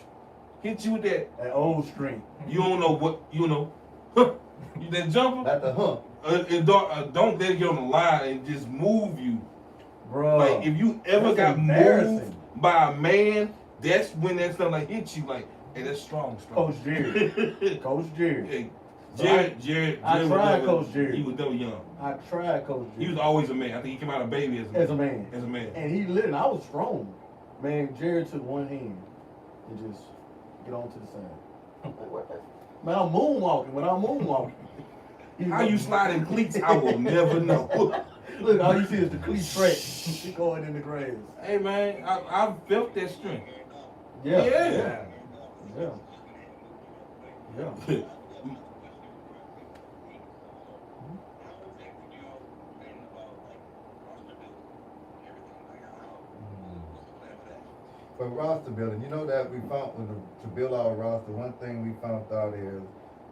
hit you with That old string. you don't know what, you know, you that jumper, Not the hump. don't let it get on the line and just move you. Bro. Like, if you ever that's got embarrassing. moved by a man, that's when that stuff like hit you like, hey, that's strong. Coach Jerry. Coach Jerry. Hey, So Jared I was tried never- Coach Jerry. He was never young. I tried Coach Jerry. He was always a man. I think he came out a baby as a man. As a man. And he literally, I was strong. Man, Jerry took one hand and just get on to the side. What the? Man, I'm moonwalking. When I'm moonwalking. How you slide in cleats, I will never know. Look, all you see is the cleat track going in the grass. Hey man, I felt that strength. Yeah. Yeah. Yeah. Yeah. For roster building, you know that we found to build our roster, one thing we found out is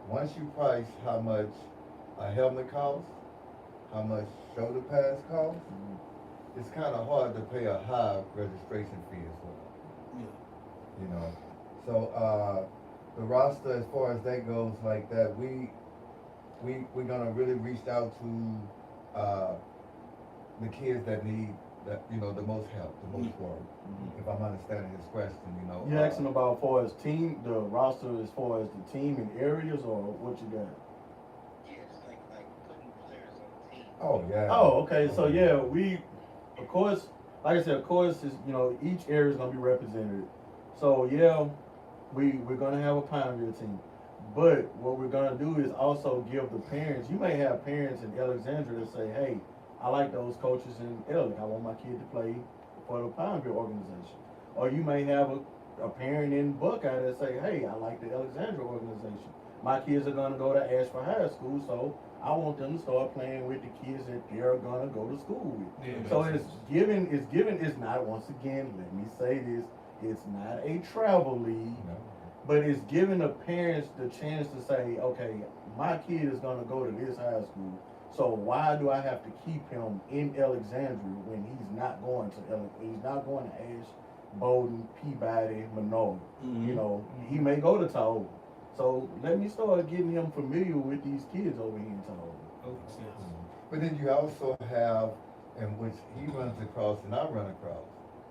once you price how much a helmet costs, how much shoulder pads cost, it's kind of hard to pay a high registration fee as well. Yeah. You know, so the roster as far as that goes, like that, we're gonna really reach out to the kids that need that, you know, the most help, the most work. If I'm understanding his question, you know. You asking about as far as team, the roster as far as the team and areas, or what you got? Yes, like putting players on the team. Oh yeah. Oh, okay. So yeah, we, of course, like I said, of course, is, you know, each area is gonna be represented. So yeah, we're gonna have a Pineville team, but what we're gonna do is also give the parents. You may have parents in Alexandria that say, hey, I like those coaches in Ellick. I want my kid to play for the Pineville organization. Or you may have a parent in Buckeye that say, hey, I like the Alexandria organization. My kids are gonna go to Ashford High School, so I want them to start playing with the kids that they're gonna go to school with. Yeah, So it's not, once again, let me say this, it's not a travel league, but it's giving the parents the chance to say, okay, my kid is gonna go to this high school, so why do I have to keep him in Alexandria when he's not going to he's not going to Ash, Bowdoin, Peabody, Monroe? You know, he may go to Tahoe. So let me start getting him familiar with these kids over here in Tahoe. But then you also have, and which he runs across and I run across.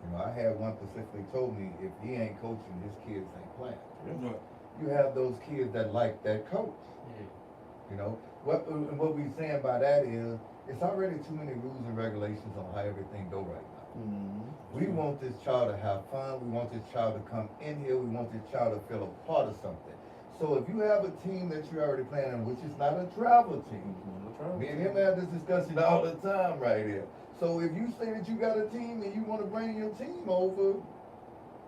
You know, I had one specifically told me if he ain't coaching, his kids ain't playing. Yeah. You have those kids that like that coach. You know, what we saying by that is it's already too many rules and regulations on how everything go right now. We want this child to have fun. We want this child to come in here. We want this child to feel a part of something. So if you have a team that you're already playing on, which is not a travel team, me and him have this discussion all the time right here. So if you say that you got a team and you want to bring your team over,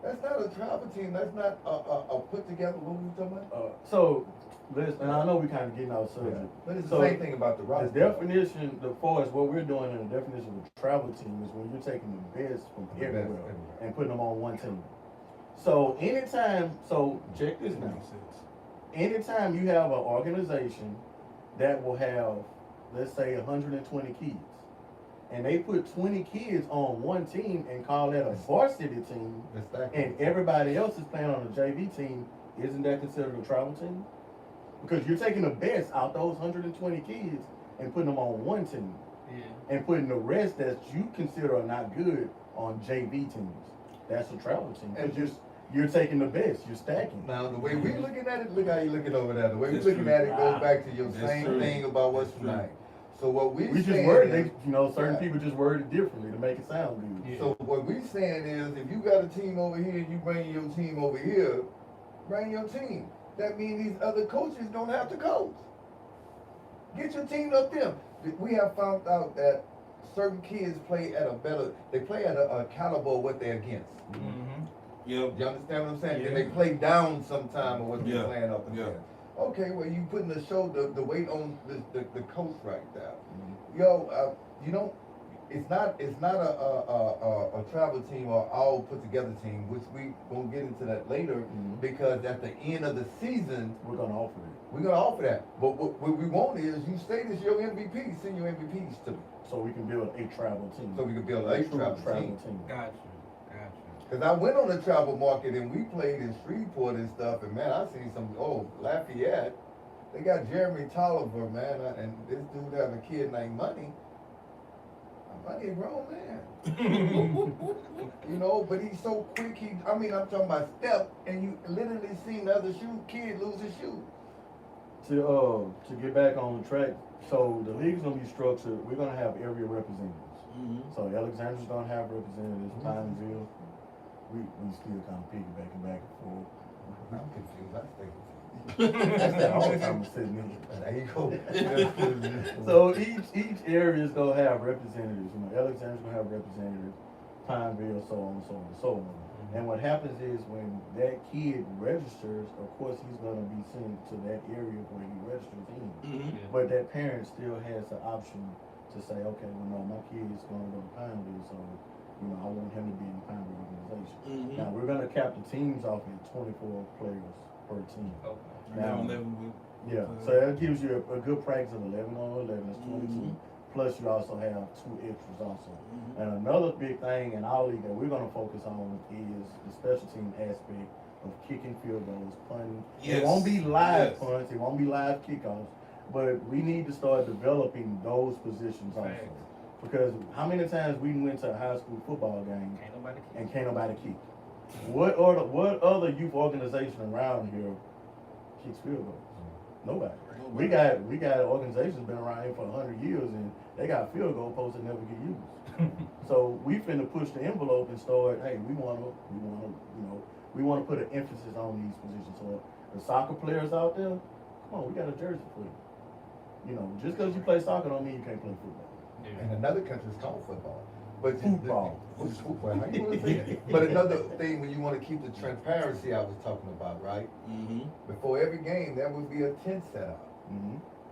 that's not a travel team. That's not a put together. What were you talking about? So, listen, and I know we kind of getting out subject. But it's the same thing about the roster. The definition, as far as what we're doing in the definition of a travel team is when you're taking the best from everywhere and putting them on one team. So anytime, check this now. Anytime you have an organization that will have, let's say, 120 kids, and they put 20 kids on one team and call that a varsity team, and everybody else is playing on a JV team, isn't that considered a travel team? Because you're taking the best out those 120 kids and putting them on one team, and putting the rest that you consider are not good on JV teams. That's a travel team. And you're taking the best, you're stacking. Now, the way we looking at it, look how you looking over there. The way we looking at it goes back to your same thing about what's tonight. So what we just worded, certain people just word it differently to make it sound good. So what we saying is, if you got a team over here, and you bring your team over here, bring your team. That means these other coaches don't have to coach. Get your team up there. We have found out that certain kids play at a caliber of what they're against. Yep. You understand what I'm saying? Yeah. And they play down sometime of what they're Yeah. playing up Yeah. against. Okay, well you putting the weight on the coach right there. Yo, you know, it's not a travel team or all put together team, which we gonna get into that later, because at the end of the season We're gonna offer it. we're gonna offer that. But what we want is you state as your MVP, send your MVPs to me, So we can build a travel team. so we can build a travel team. Gotcha. Cause I went on the travel market and we played in Shreveport and stuff, and man, I seen some, Lafayette. They got Jeremy Tolliver, man, and this dude has a kid named Money. Money a grown man. You know, but he's so quick, I'm talking about step, and you literally seen the other kid lose his shoe. To get back on track, so the league's gonna be structured, we're gonna have area representatives. So Alexander's gonna have representatives, Pineville, we still kind of piggybacking back and forth. I'm confused, I think. That's that all the time I'm sitting in. There you go. So each area is gonna have representatives. You know, Alexander's gonna have representatives, Pineville, so on and so on and so on. And what happens is when that kid registers, of course he's gonna be sent to that area where he registers in. But that parent still has the option to say, okay, well no, my kid is gonna go to Pineville, so I want him to be in the Pineville organization. Now we're gonna cap the teams off at 24 players per team. Now, yeah, so that gives you a good practice of 11 on 11, that's 22. Plus you also have 2 extras also. And another big thing in our league that we're gonna focus on is the special team aspect of kicking field goals, punting. It won't be live punts, it won't be live kickoffs, but we need to start developing those positions also. Because how many times we went to a high school football game and can't nobody kick? What other youth organization around here kicks field goals? Nobody. We got organizations been around here for 100 years and they got field goal posts that never get used. So we finna push the envelope and start. Hey, we wanna put an emphasis on these positions. So the soccer players out there, come on, we got a jersey for you. Just because you play soccer don't mean you can't play football. And another country is called football. But Football. How you want to say it? But another thing, when you want to keep the transparency I was talking about, right? Before every game, there will be a tent set up.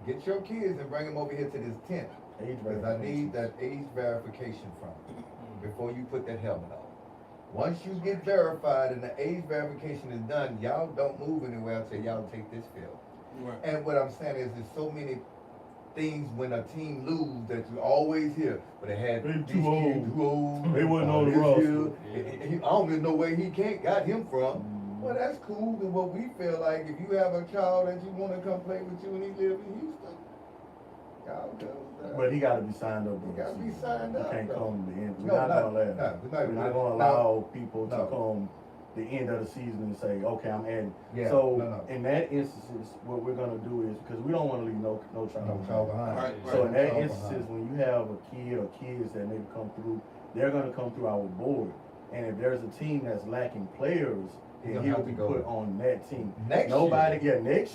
Get your kids and bring them over here to this tent. Because I need that age verification from you before you put that helmet on. Once you get verified and the age verification is done, y'all don't move anywhere until y'all take this field. Right. And what I'm saying is there's so many things when a team lose that you always hear, but they had They these too old. kids too old. They wasn't on the roster. I don't even know where he got him from. Well, that's cool. Than what we feel like if you have a child that you want to come play with you and he live in Houston, y'all go. But he got to be signed up. He got to be signed up. He can't come to the end. No, We're not gonna allow people to come the end of the season and say, okay, I'm adding. Yeah, So in that instance, what we're gonna do is, because we don't want to leave no child behind. Right, So in that child instance, behind. when you have a kid or kids that maybe come through, they're gonna come through our board. And if there's a team that's lacking players, then he'll be put on that team. Next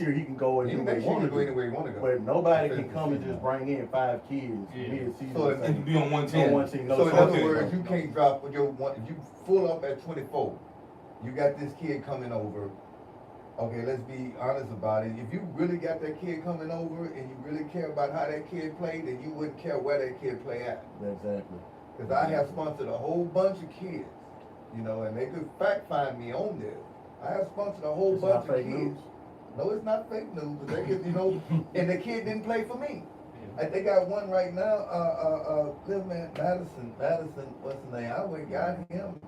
year he can go and do what he want to do. Anywhere he want to go. But nobody can come and just bring in 5 kids mid-season. So and They say, can be on one team. So in other words, you can't drop with your one. If you full up at 24, you got this kid coming over. Okay, let's be honest about it. If you really got that kid coming over and you really care about how that kid played, then you wouldn't care where that kid play at. Exactly. Because I have sponsored a whole bunch of kids, and they could fact find me on this. I have sponsored a whole bunch of kids. News. No, it's not fake news, but they get, and the kid didn't play for me. They got one right now, little man, Madison, what's his name? I went and got him,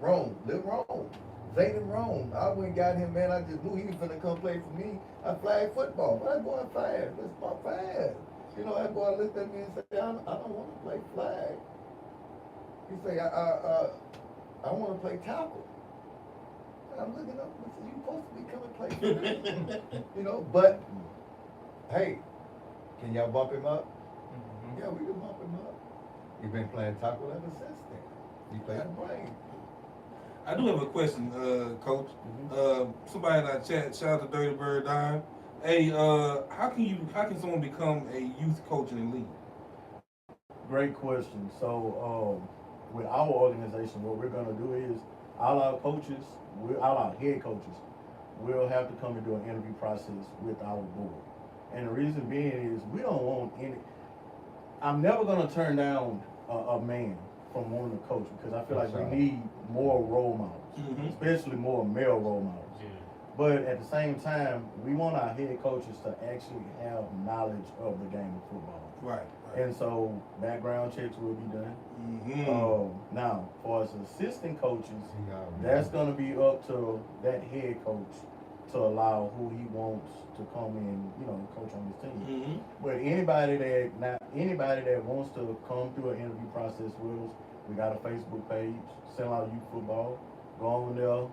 Lil Rome. Zayden Rome. I went and got him, man. I just knew he was gonna come play for me. I flag football, but that boy fast. Let's ball fast. That boy looked at me and said, I don't want to play flag. He said, I want to play tackle. And I'm looking up and said, you supposed to be coming play for me. But hey, can y'all bump him up? Yeah, we can bump him up. He's been playing tackle ever since then. He played the brain. I do have a question, Coach. Somebody in our chat, shout out to Dirty Bird Dime. Hey, how can someone become a youth coach in the league? Great question. So, with our organization, what we're gonna do is all our head coaches will have to come and do an interview process with our board. And the reason being is we don't want I'm never gonna turn down a man from wanting to coach because I feel like we need more role models, especially more male role models. But at the same time, we want our head coaches to actually have knowledge of the game of football. Right. And so background checks will be done. Now, for us assistant coaches, that's going to be up to that head coach to allow who he wants to come in, coach on his team. But anybody that wants to come through an interview process with us, we got a Facebook page, CENLA Youth Football. Go on there,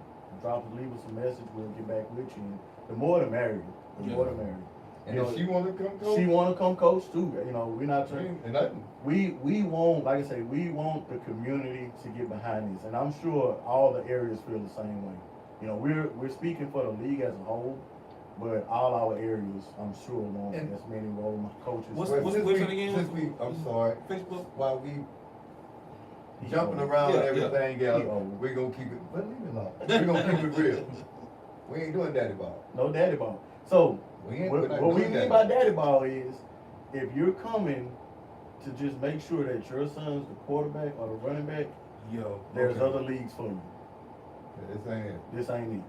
leave us a message. We'll get back with you. And the more the merrier. The more the merrier. And if she want to come coach? She want to come coach too. We're not trying. Nothing. We want, like I say, we want the community to get behind this, and I'm sure all the areas feel the same way. We're speaking for the league as a whole, but all our areas, I'm sure, want as many role coaches. What's the website again? I'm sorry. Facebook. While we jumping around and everything else, we're gonna keep it. But leave it alone. We're gonna keep it real. We ain't doing daddy ball. No daddy ball. So what we mean by daddy ball is, if you're coming to just make sure that your son's the quarterback or the running back, there's other leagues for you. This ain't it. This ain't it.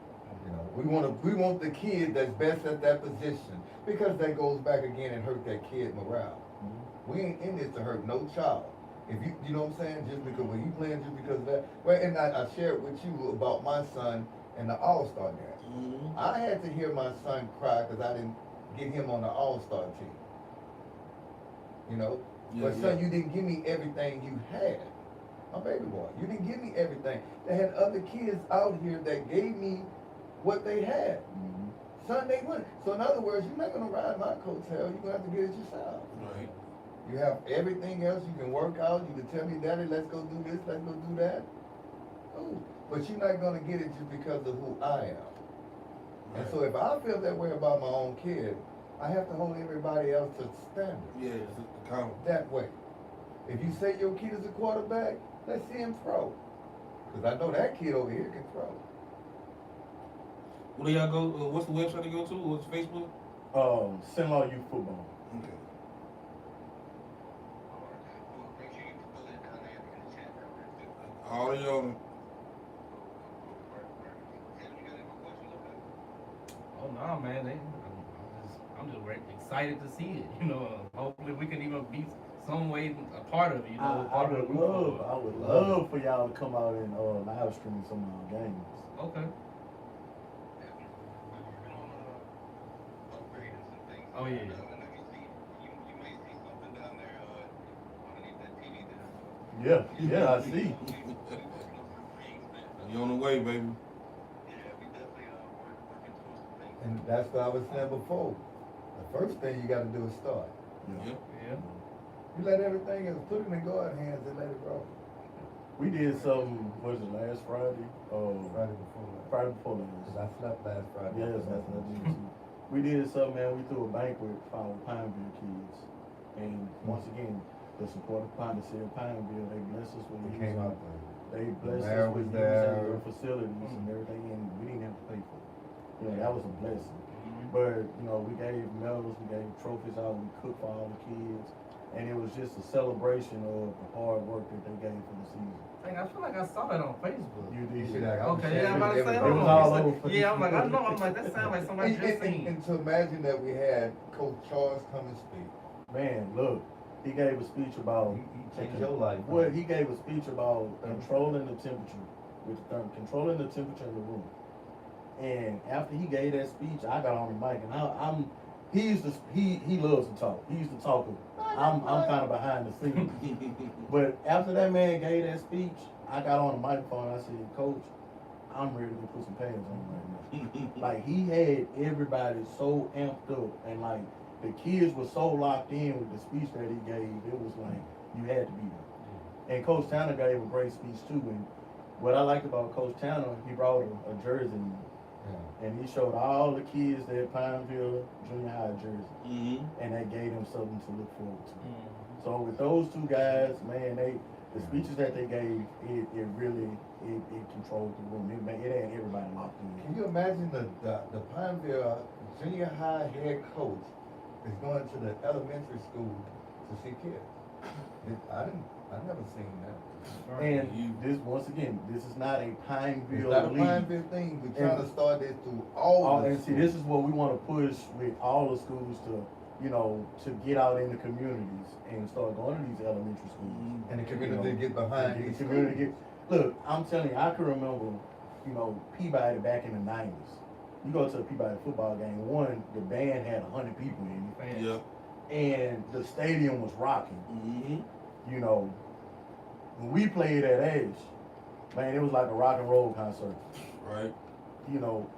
We want the kid that's best at that position, because that goes back again and hurt that kid morale. We ain't in this to hurt no child. If you know what I'm saying, just because when he playing, just because of that. Well, and I shared with you about my son and the All-Star game. I had to hear my son cry because I didn't get him on the All-Star team. But son, you didn't give me everything you had. My baby boy, you didn't give me everything. They had other kids out here that gave me what they had. Son, they wouldn't. So in other words, you're not gonna ride my coattail. You're gonna have to get it yourself. Right. You have everything else. You can work out. You can tell me, Daddy, let's go do this. Let's go do that. Oh, but you're not gonna get it just because of who I am. Right. And so if I feel that way about my own kid, I have to hold everybody else to standard. Yeah, it's accountable. That way. If you say your kid is a quarterback, let's see him throw. Because I know that kid over here can throw. Where do y'all go? What's the website to go to? What's Facebook? CENLA Youth Football. Okay. All of y'all. Oh no, man! I'm just excited to see it. Hopefully we can even be some way a part of it. I would love for y'all to come out and live stream some of our games. Okay. Oh yeah. Yeah, I see. You on the way, baby. And that's what I was saying before. The first thing you got to do is start. Yeah. You let everything else, put it in God's hands and let it roll. We did something, was it last Friday? Friday before last. Friday before last. Because I slept last Friday. Yes, that's what I did too. We did something, man. We threw a banquet for our Pineville kids. And once again, the support of Pineville, they blessed us with Came out there. They blessed Mayor us with was there. their facilities and everything, and we didn't have to pay for it. That was a blessing. But, we gave medals, we gave trophies out, we cooked for all the kids. And it was just a celebration of the hard work that they gave for the season. Dang, I feel like I saw that on Facebook. You did. Okay, yeah, I'm about to say, It was all over. Yeah, I'm like, I know, that sounds like somebody just seen. And to imagine that we had Coach Charles come and speak. Man, look, he gave a speech about He changed your life. Well, he gave a speech about controlling the temperature, controlling the temperature in the room. And after he gave that speech, I got on the mic, and he loves to talk. He used to talk. I'm kind of behind the scenes. But after that man gave that speech, I got on the microphone and I said, Coach, I'm ready to put some pants on right now. Like, he had everybody so amped up, and like the kids were so locked in with the speech that he gave. It was like you had to be there. And Coach Tanner gave a great speech too. And what I liked about Coach Tanner, he brought a jersey in. And he showed all the kids that Pineville Junior High jersey, and that gave them something to look forward to. So with those two guys, man, the speeches that they gave, it really controlled the room. It had everybody locked in. Can you imagine the Pineville Junior High head coach is going to the elementary school to see kids? I I never seen that. And this, once again, this is not a Pineville It's not a league. Pineville thing. We're trying to start this through all the And see, this is what we want to push with all the schools to, you know, to get out in the communities and start going to these elementary schools. And the community get behind And these the community get. Look, I'm telling you, I can remember, you know, Peabody back in the '90s. You go to a Peabody football game. One, the band had 100 people in it. Yeah. And the stadium was rocking. Mm-hmm. You know, when we played at Ash, man, it was like a rock and roll concert. Right. You know,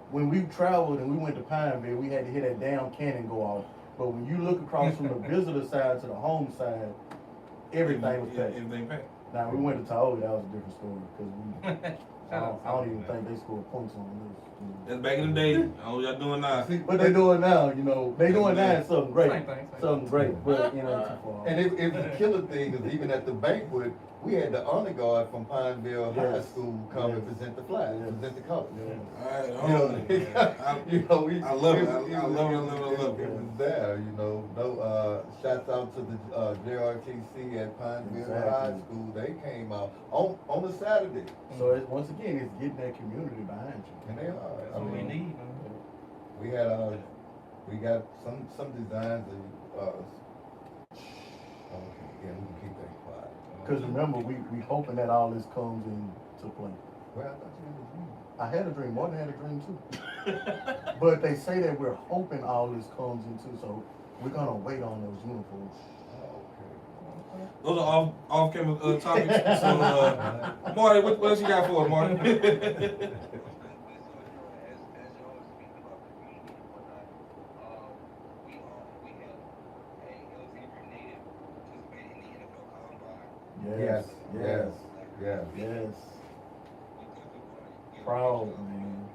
when we traveled and we went to Pineville, we had to hear that damn cannon go off. But when you look across from the visitor side to the home side, everything was packed. Everything packed. Now, we went to Tahoe, that was a different story, because I don't even think they scored points on this. That's back in the day. I don't know what y'all doing now. What they doing now, you know, they doing now is something great. Same thing. Something great, but, you know, too far. And if the killer thing is even at the banquet, we had the honor guard from Pineville High Yes. School come and present the flag, Yes. present the colors. All right. You know, I love it. I love it. It was there, you know. No, shouts out to the JRTC at Pineville Exactly. High School. They came out on a Saturday, So it's, once again, it's getting that community behind you. and they are. That's what we need, man. We had we got some designs of okay, yeah, we can keep that quiet. Because remember, we hoping that all this comes into play. Well, I thought you had a dream. I had a dream, Martin had a dream too. But they say that we're hoping all this comes into, so we're gonna wait on those uniforms. Oh, okay. Those are off camera topics. So, Marty, what else you got for us, Marty? Yes, yes, yes. yes. Proud, man.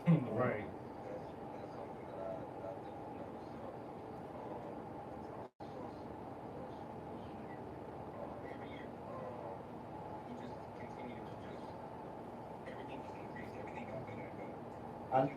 Right. I,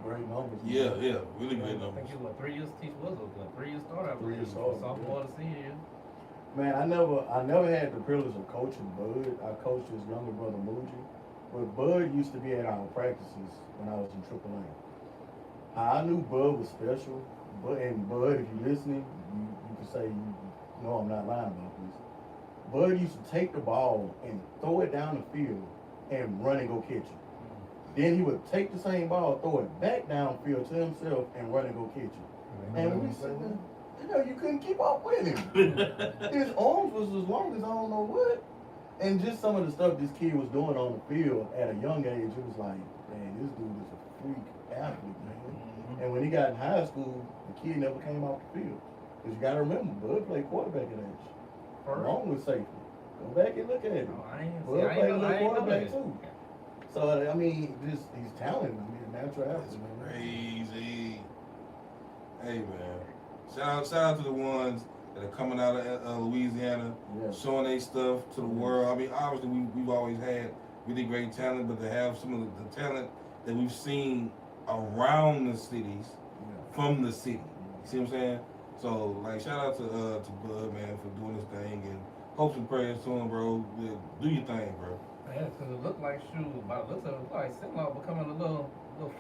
great numbers. Yeah, really I good think numbers. it was 3 years. Teach was a 3 year start. I 3 year believe, start, sophomore to senior year. Man, I never had the privilege of coaching Bud. I coached his younger brother Muji. But Bud used to be at our practices when I was in AAA. I knew Bud was special. And Bud, if you're listening, you can say you know I'm not lying about this. Bud used to take the ball and throw it down the field and run and go catch it. Then he would take the same ball, throw it back downfield to himself and run and go catch it. And we said, you know, you couldn't keep up with him. His arms was as long as I don't know what. And just some of the stuff this kid was doing on the field at a young age, it was like, man, this dude is a freak athlete, man. And when he got in high school, the kid never came off the field. Because you got to remember, Bud played quarterback at age. Along with safety. Go back and look at him. Bud played a little quarterback too. So, I mean, just he's talented. I mean, a natural That's athlete, man. crazy. Hey, man. Shout out to the ones that are coming out of Louisiana, Yeah. showing their stuff to the world. I mean, obviously, we've always had really great talent, but to have some of the talent that we've seen around the cities, Yeah. from the city, see what I'm saying? So like, shout out to Bud, man, for doing this thing, and hopes and prayers to him, bro. Do your thing, bro. Yeah, because it looked like by the looks of it, it looked like Cenla becoming a little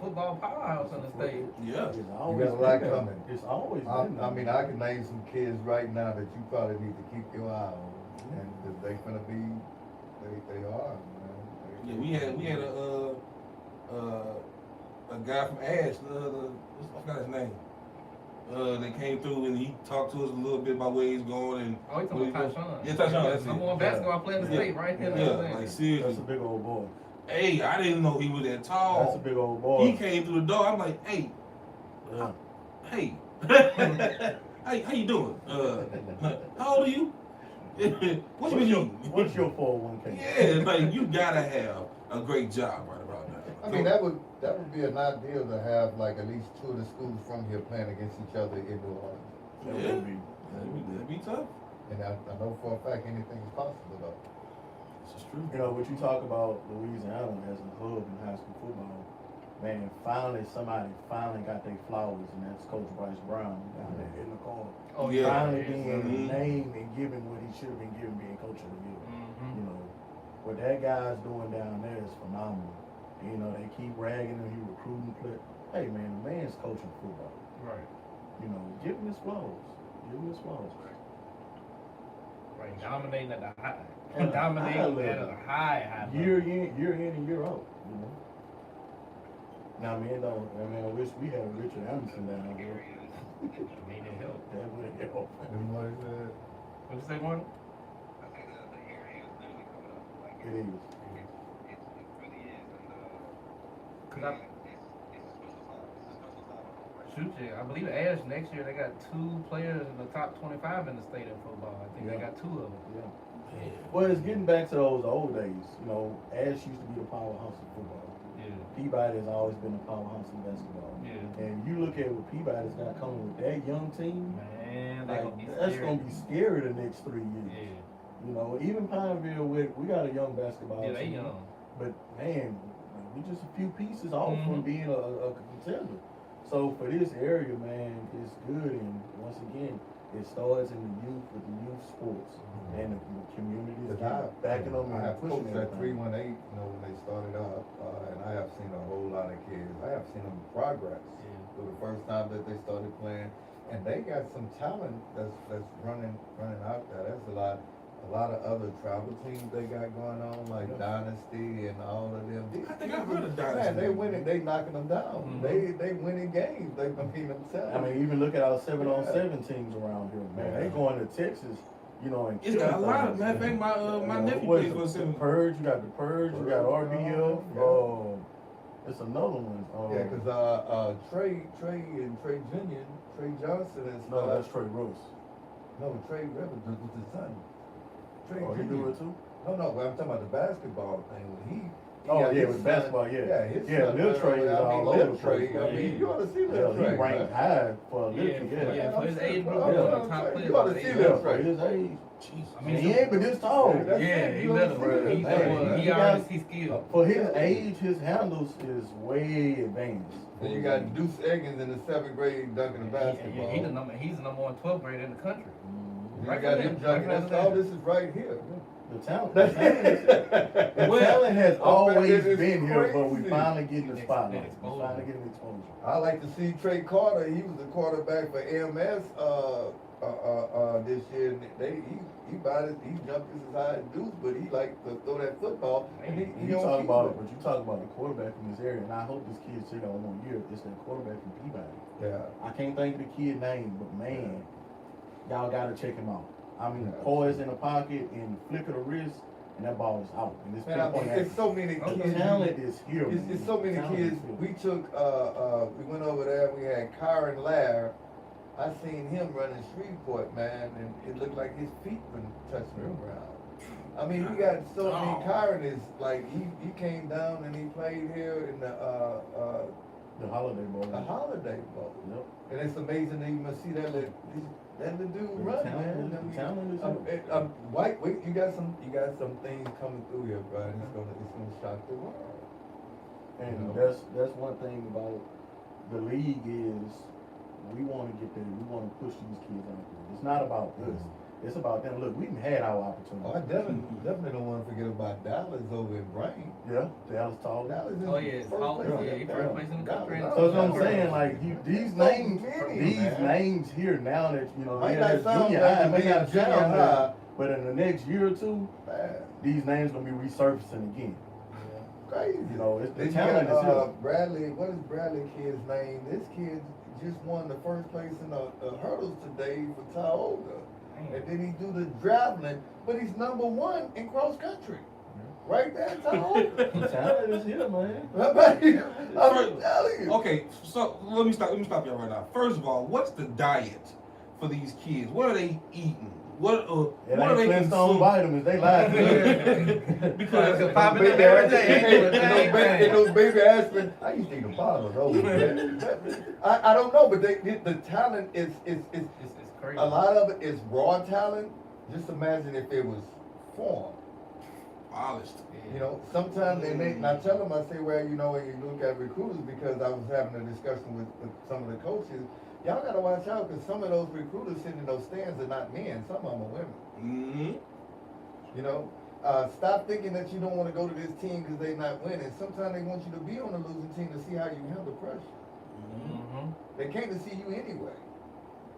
football powerhouse in the state. Yeah. It's You always got a lot been there. coming. It's always I been there. I mean, I can name some kids right now that you probably need to keep your eye on, and that they gonna be, they are, man. Yeah, we had a guy from Ash, I forgot his name. They came through and he talked to us a little bit about where he's going and. Oh, you talking about Tyshawn? Yeah, Tyshawn, that's it. Number one basketball player in the state, right here. Yeah, like seriously. That's a big old boy. Hey, I didn't know he was that tall. That's a big old boy. He came through the door. I'm like, hey, Yeah. hey, how you doing? How old are you? What you mean? What's your 401k? Yeah, like you gotta have a great job right about now. I mean, that would be an ideal to have like at least two of the schools from here playing against each other in New Orleans. That Yeah. would be. That'd be tough. And I know for a fact anything is possible though. This is true. You know, what you talk about Louisiana as a hub in high school football, man, somebody finally got their flowers, and that's Coach Bryce Brown down there in the corner. Oh, yeah. Finally yeah. being named and given what he should have been given, being Coach of the Year. Mm-hmm. You know, what that guy's doing down there is phenomenal. And, you know, they keep ragging him, he recruiting players. Hey, man, the man's coaching football. Right. You know, give him his flowers. Give him his flowers. Right. Dominating at the high. At a Dominating high at a level. high level. Year in and year out, you know. Now, I wish we had a Richard Anderson down here. I mean, it helped. That would have helped. You know what he said? What'd you say, Martin? I think the area is literally coming up. Like It is. it really is, and Cause I it's a special time. It's a special time. Right? shoot you. I believe Ash next year they got 2 players in the top 25 in the state of football. I think they Yeah. got 2 of them. Yeah. Well, it's getting back to those old days. You know, Ash used to be the powerhouse of football. Yeah. Peabody has always been a powerhouse in basketball. Yeah. And you look at what Peabody's got coming with that young team, Man, they like, gonna be that's scared. gonna be scary the next 3 years. Yeah. You know, even Pineville, we got a young basketball Yeah, they team. young. But man, we just a few pieces off from Mhm. being a contender. So for this area, man, it's good. And once again, it starts in the youth with the youth sports and the community is backing them I and have pushing coached at everything. 318, you know, when they started out, and I have seen a whole lot of kids. I have seen them progress Yeah. for the first time that they started playing, and they got some talent that's running out there. That's a lot of other travel teams they got going on, like Yeah. Dynasty and all of them. I think I've heard of Man, Dynasty. they winning, they knocking them down. Mhm. They winning games. They compete themselves. I mean, even look at our 7-on-7 teams around here, man. They going to Texas, you know, and It's got a killing lot of, things. matter of fact, my nephew What plays is for it? Cenla. Purge, you got the Purge, you got RBF, Yeah. it's another one. Yeah, cause Trey Johnson is No, that's Trey Rose. no Trey Rivers was his son. Trey Oh, he Jr. do it too? No, but I'm talking about the basketball thing. When he Oh, got yeah, his with son- basketball, yeah. his Yeah, son, Lil Trey is I mean, all Lil over Trey. the I place. mean, you ought to see Yeah, Lil he Trey. ranked man. high for a Yeah, little kid. yeah, for his age group, yeah. one of the top players. You ought to of see his Lil age. For Trey. his age. Jesus. I mean, He ain't but this tall. Yeah, that's Yeah, it. he You ought to better, see bro. Lil He Trey. already got- he's skilled. For his age, his handles is way advanced. Then you got Deuce Eggins in the 7th grade dunking the basketball. He's the number 1 12th grader in the country. You Right got for him them. junking. Right That's for all. them. This is right here. The talent has Well, always it is been here, but we crazy. finally getting the They spotlight. We exposure. finally getting exposure. I like to see Trey Carter. He was the quarterback for MS this year. And he jumped as high as Deuce, but he liked to throw that football. And he You don't talk keep about it. it, but you talk about the quarterback from this area, and I hope this kid sit on 1 year. It's that quarterback from Peabody. Yeah. I can't think of the kid name, but man, y'all gotta check him out. I mean, Yeah. poise in the pocket and flick of the wrist, and that ball is out. And it's Man, I mean, pinpoint it's so many accuracy. kids. The talent is here. It's man. so many Talent kids. is here. We took, we went over there, we had Kyron Lair. I seen him running Shreveport, man, and it looked like his feet were touching the ground. I mean, we got so many. Kyron is like, he came down and he played here in the Holiday Bowl. Holiday Bowl. Yep. And it's amazing that you must see that little dude The run, talent man. is- I mean, the talent is here. White, wait, you got some things coming through here, bro. And it's gonna shock the world. And You know? that's one thing about the league is we want to get there. We want to push these kids out there. It's not about us. It's about them. Look, we've had our opportunity. Oh, I definitely don't want to forget about Dallas over in Brain. Yeah, Dallas tall. Dallas is Oh yeah, first Paul, place. yeah, he first place in the country. Dallas. So that's what I'm saying. Like these So names, many, man. names here now that Might yeah, not that's sound junior like high, it may being not junior sound high. good, but in the next year or two, Man, these names gonna be resurfacing again. crazy. You know, it's the Then you talent is got here. Bradley. What is Bradley kid's name? This kid just won the first place in the hurdles today for Tioga. And then he do the javelin, but he's number 1 in cross country. Right there in Tioga. The talent is here, man. I'm telling you. Okay, so let me stop y'all right now. First of all, what's the diet for these kids? What are they eating? What are they Flintstone consuming? vitamins, they lied. Because popping them every day. And those baby aspirin, I used to eat a bottle of those, man. I don't know, but the talent is It's crazy. a lot of it is raw talent. Just imagine if it was formed. Polished. You know, sometimes they make, and I tell them, I say, well, you know, when you look at recruiters, because I was having a discussion with some of the coaches, y'all gotta watch out, because some of those recruiters sitting in those stands are not men, some of them are women. Mm-hmm. You know, stop thinking that you don't want to go to this team because they're not winning. Sometimes they want you to be on the losing team to see how you handle pressure. Mm-hmm. They came to see you anyway.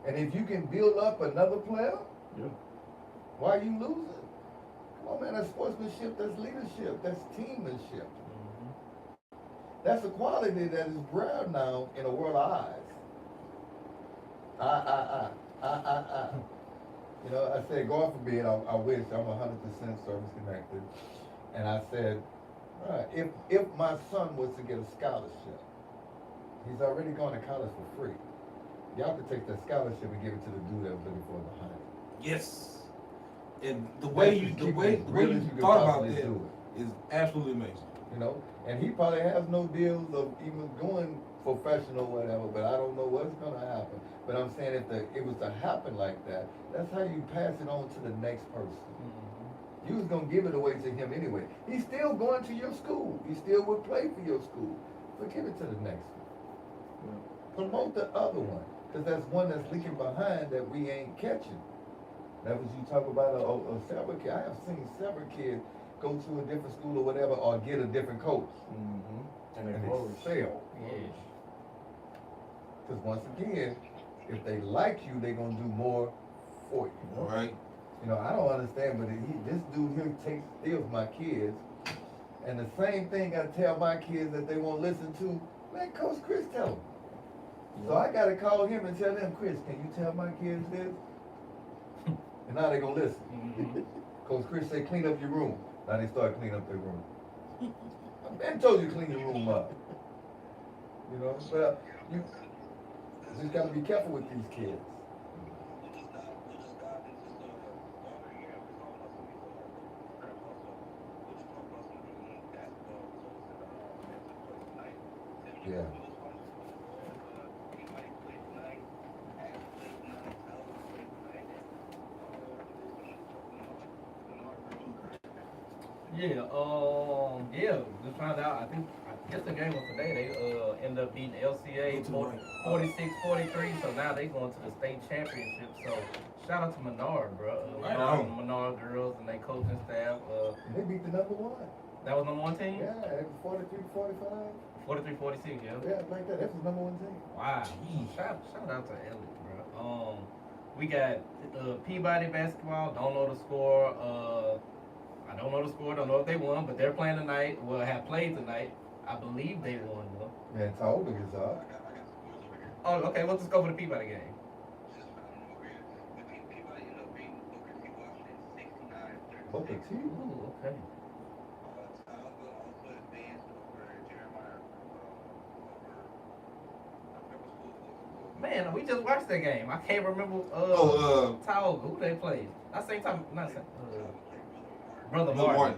And if you can build up another player, Yeah. why are you losing? Come on, man, that's sportsmanship, that's leadership, that's teammanship. That's a quality that is rare now in a world of eyes. You know, I said, God forbid, I wish I'm 100% service connected. And I said, all right, if my son was to get a scholarship, he's already going to college for free. Y'all could take that scholarship and give it to the dude that was looking for the honey. Yes. And the way you thought about that is absolutely amazing. You know, and he probably has no deals of even going professional or whatever, but I don't know what's gonna happen. But I'm saying if it was to happen like that, that's how you pass it on to the next person. You was gonna give it away to him anyway. He's still going to your school. He still would play for your school. But give it to the next one. Promote the other one, because that's one that's leaking behind that we ain't catching. That was you talk about several kids. I have seen several kids go to a different school or whatever, or get a different coach. And they And flourish. they fail. Because once again, if they like you, they're gonna do more for you. All right. You know, I don't understand, but this dude here steals my kids. And the same thing I tell my kids that they won't listen to, let Coach Chris tell them. So I gotta call him and tell them, Chris, can you tell my kids this? And now they gonna listen. Coach Chris say, clean up your room. Now they start cleaning up their room. I told you to clean your room up. You know, but you just gotta be careful with these kids. Yeah. Just found out, I guess the game was today, they ended up beating LCA 46-43, so now they going to the state championship, so shout out to Menard, bro. Menard girls and they coaching staff. They beat the number 1. That was number 1 team? Yeah, it was 43-45. 43-46, yeah. Yeah, like that. That was number 1 team. Wow. Shout out to Elliot, bro. We got Peabody basketball. Don't know the score. I don't know the score. Don't know if they won, but they're playing tonight. Well, have played tonight. I believe they won though. Yeah, Tioga is up. Oh, okay. What's the score for the Peabody game? Booker T. Ooh, okay. Man, we just watched that game. I can't remember. Tioga, who they played? Not same time. Not same. Brother Martin.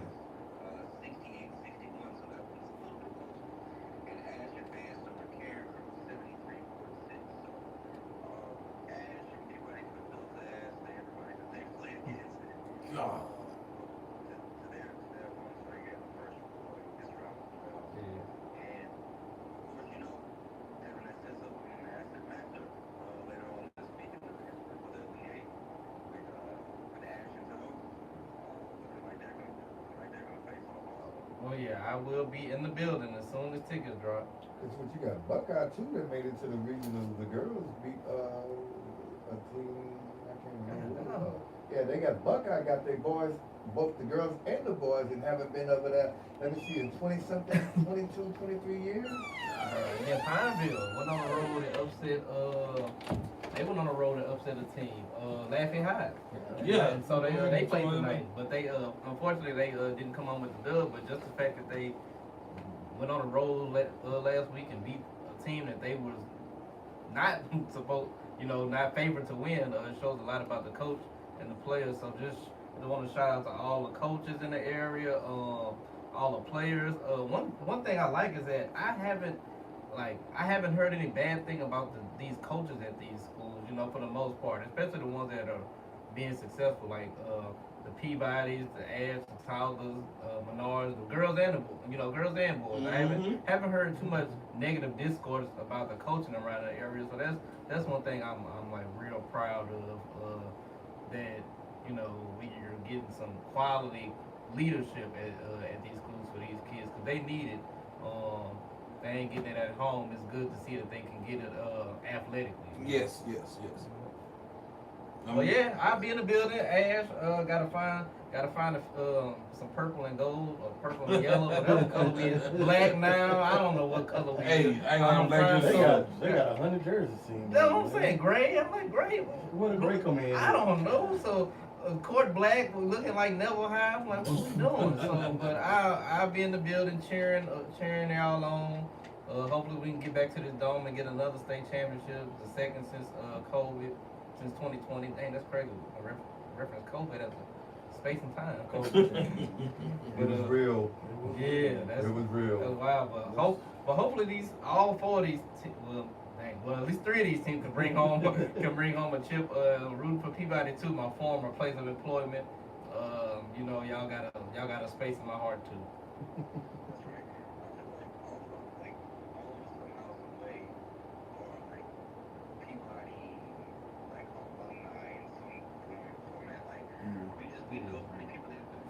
Oh yeah, I will be in the building as soon as tickets drop. Cause what you got, Buckeye too, that made it to the regional. The girls beat a team. I can't remember. Who it was. Yeah, they got Buckeye got their boys, both the girls and the boys, and haven't been over there. Let me see, in 20-something, 22, 23 years. Yeah, Pineville went on the road and upset. They went on the road and upset a team. Laughing High. Yeah. And so they played tonight, but they unfortunately they didn't come on with the dub. But just the fact that they went on the road last week and beat a team that they was not supposed, not favored to win, it shows a lot about the coach and the players. So just want to shout out to all the coaches in the area, all the players. One thing I like is that I haven't heard any bad thing about these coaches at these schools, for the most part, especially the ones that are being successful, like the Peabodys, the Ash, the Towers, Menards, the girls and girls and boys. Mm-hmm. I haven't heard too much negative discourse about the coaching around that area. So that's one thing I'm like real proud of, that we're getting some quality leadership at these schools for these kids, because they need it. They ain't getting it at home. It's good to see that they can get it athletically. Yes. Well, yeah, I'll be in the building. Ash, gotta find some purple and gold, or purple and yellow, whatever color we is. Black now. I don't know what color we is. Hey, I ain't gonna black They jersey. got 100 jerseys seen. That's what I'm saying. Gray. I'm like gray. Where the gray come in? I don't know. So court black, looking like Neville High. I'm like, what we doing? So, but I'll be in the building cheering y'all on. Hopefully we can get back to this dome and get another state championship, the second since COVID, since 2020. Dang, that's crazy. Reference COVID as a space and time. It was real. Yeah, It was real. That's wild. But hopefully all four of these, at least three of these teams can bring home a chip. Rooting for Peabody too, my former place of employment. Y'all got a space in my heart too.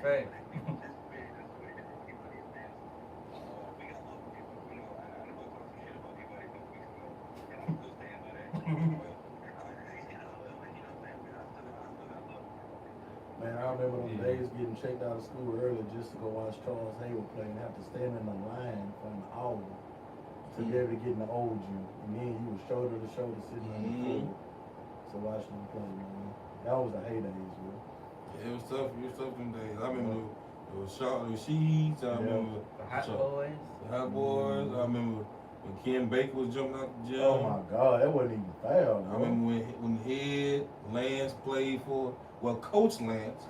Right. Man, I remember those days getting checked out of school early just to go watch Charles Hayward play and have to stand in the line for an hour to be able to get in the old gym. And then you were shoulder to shoulder sitting on the floor to watch them play, man. That was the heydays, bro. Yeah, it was tough them days. I remember it was Shaw, the Sheets. I remember The Hot Boys. The Hot Boys. I remember when Ken Baker was jumping out the gym. Oh my God, that wasn't even fair, bro. I remember when Head Lance played for, Coach Lance,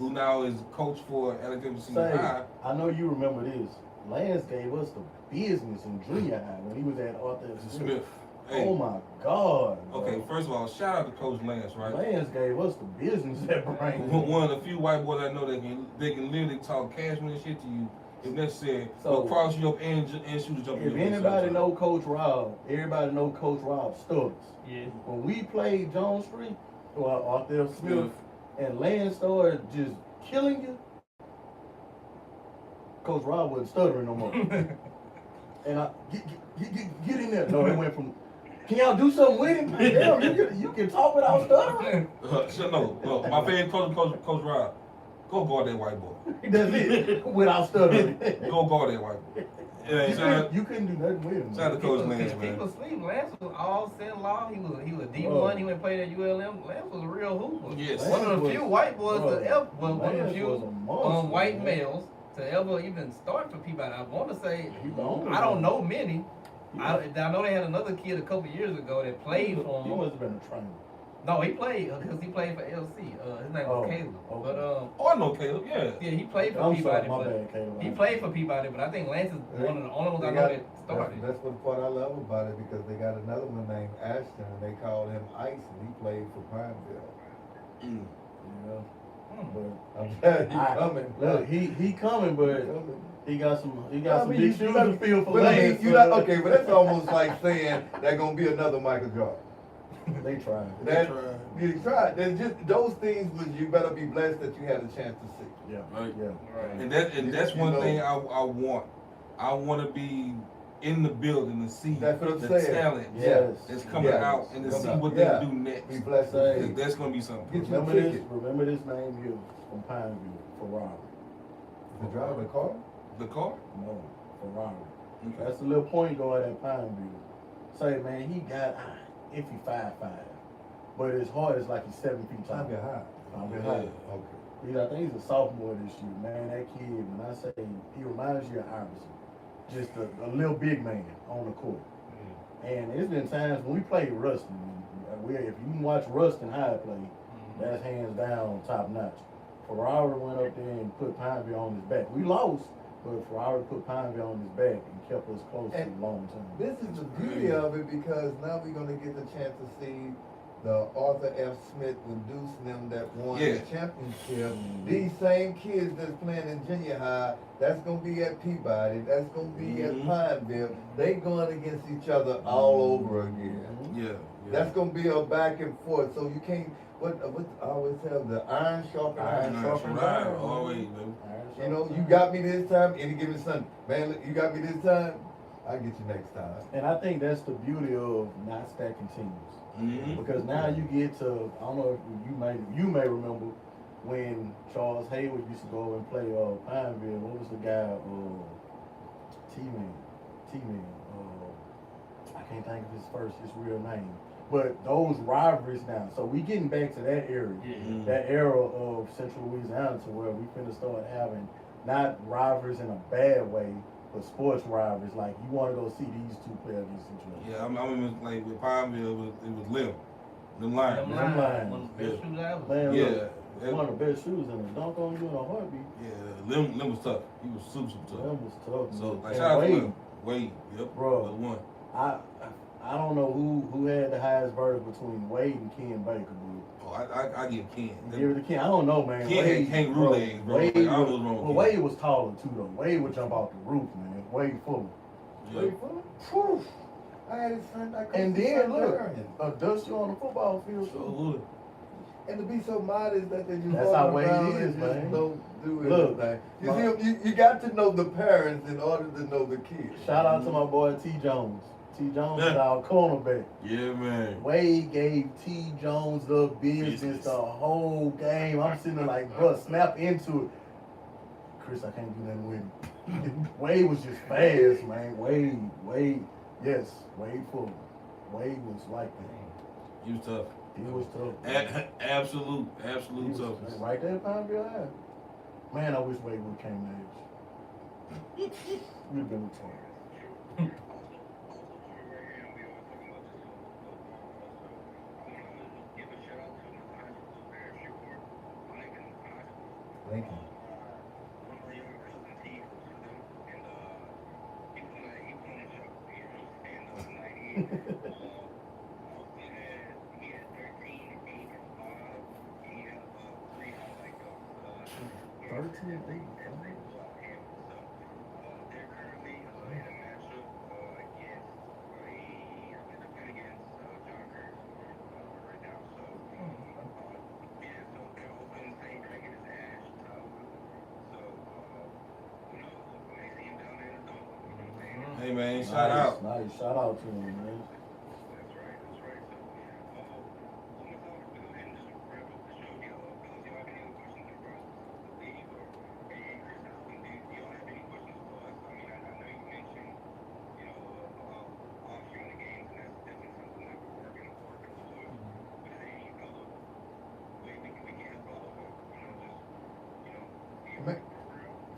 who now is coach for Alexander Senior High. I know you remember this. Lance gave us the business in junior high when he was at Arthur Smith. Hey. Oh my God. Bro. Okay, first of all, shout out to Coach Lance, right? Lance gave us the business at Brain. One of the few white boys I know that they can literally talk cashmere shit to you if necessary. So, cross you up and shoot a jump. If anybody know Coach Rob, everybody know Coach Rob Stubbs. Yeah. When we played Jones Street or Arthur Smith and Lance started just killing you, Coach Rob wasn't stuttering no more. And I get in there. No, it went from. Can y'all do something with him? Damn, you can talk without stuttering. No, my favorite Coach Rob. Go guard that white boy. That's it. Without stuttering. Go guard that white boy. Yeah, you couldn't do nothing with him. Shout out to Coach Lance, man. People sleep. Lance was all CENLA. He was D1. He went and played at ULM. Lance was a real hooper. Yes. One of the few white boys to ever, one of the few monster, white males to ever even start for Peabody. I want to say, I don't know many. I know they had another kid a couple years ago that played for him. He must have been a trainer. No, he played because he played for LC. His name was Caleb. Okay. But I know Caleb. Yeah. Yeah, he played for Peabody. He played for Peabody, but I think Lance is one of the only ones I know that started. That's what part I love about it, because they got another one named Ashton and they called him Ice, and he played for Pineville. Yeah. But I'm glad he coming. Look, he coming, but he got some big shoes to fill for But I mean, Lance. but that's almost like saying there's gonna be another Michael Jordan. They try. That try. you tried. There's just those things was you better be blessed that you had a chance to see. Yeah. Right. Yeah. Right. And that's You one know. thing I want. I want to be in the building to see That's what I'm the saying. talent Yes. that's coming Yes. out and to see what Yeah. they do next. Be blessed to Say, see. That's gonna be something. Get your Remember this. ticket. Remember this name here from Pineview, Ferrari. To drive the car? The car? No, Ferrari. Okay. That's the little point guard at Pineview. Say, man, he got if he 5'5", but his heart is like he's 7 feet tall. Time high. I'm Yeah. high. Okay. I think he's a sophomore this year, man. That kid, when I say he reminds you of Iverson, just a little big man on the court. And it's been times when we played Ruston. If you can watch Ruston high play, that's hands down top notch. Ferrari went up there and put Pineview on his back. We lost, but Ferrari put Pineview on his back and kept us close for a long time. This is the beauty of it because now we're gonna get the chance to see the Arthur F. Smith with Deuce and them that won Yeah. the championship. These same kids that's playing in junior high, that's gonna be at Peabody, that's gonna be at Pineville. They going against each other all over again. Yeah. That's gonna be a back and forth. So you can't. What I always tell the iron sharpen iron. Right. Always, baby. You know, you got me this time. Any given Sunday, man, you got me this time. I will get you next time. And I think that's the beauty of not stacking teams. Mm-hmm. Because now you get to, I don't know if you may remember when Charles Hayward used to go over and play Pineville. What was the guy? T-Man. I can't think of his real name. But those rivalries now. So we getting back to that era, that era of Central Louisiana, to where we finna start having not rivalries in a bad way, but sports rivalries. Like you want to go see these two play against each other. Yeah, I remember like with Pineville, it was Lim. Them Lions. Them Lions. One of the best shoes ever. Man, Yeah. look, one of the best shoes in a dunk on you in a heartbeat. Yeah, Lim was tough. He was super tough. That was tough. So man. like And shout out to Wade, Lim. Wade, yep. Bro. Was one. I don't know who had the highest verdict between Wade and Ken Baker, bro. Oh, I give Ken. Give it to Ken. I don't know, man. Ken had kangaroo legs, bro. Wade, Like, I don't know what's wrong with well, Ken. Wade was taller too, though. Wade would jump off the roof, man. Wade Fuller. Yeah. Wait, poof. I had his son. And then look, dust you on the football field So too. would. And to be so modest that they just That's how walk Wade around is, and man. just don't do Look, anything. You my- see, you got to know the parents in order to know the kids. Shout out to my boy T. Jones. T. Jones is our cornerback. Yeah, man. Wade gave T. Jones the business the whole game. I'm sitting there like, bro, snap into it. Chris, I can't do nothing with him. Wade was just fast, man. Wade, yes, Wade Fuller. Wade was like that. He was tough. He was tough. Absolute He was toughness. right there at Pineville High. Man, I wish Wade would have came to age. We'd have been retarded. Lincoln. Hey man, shout out. Nice, shout out to him, man.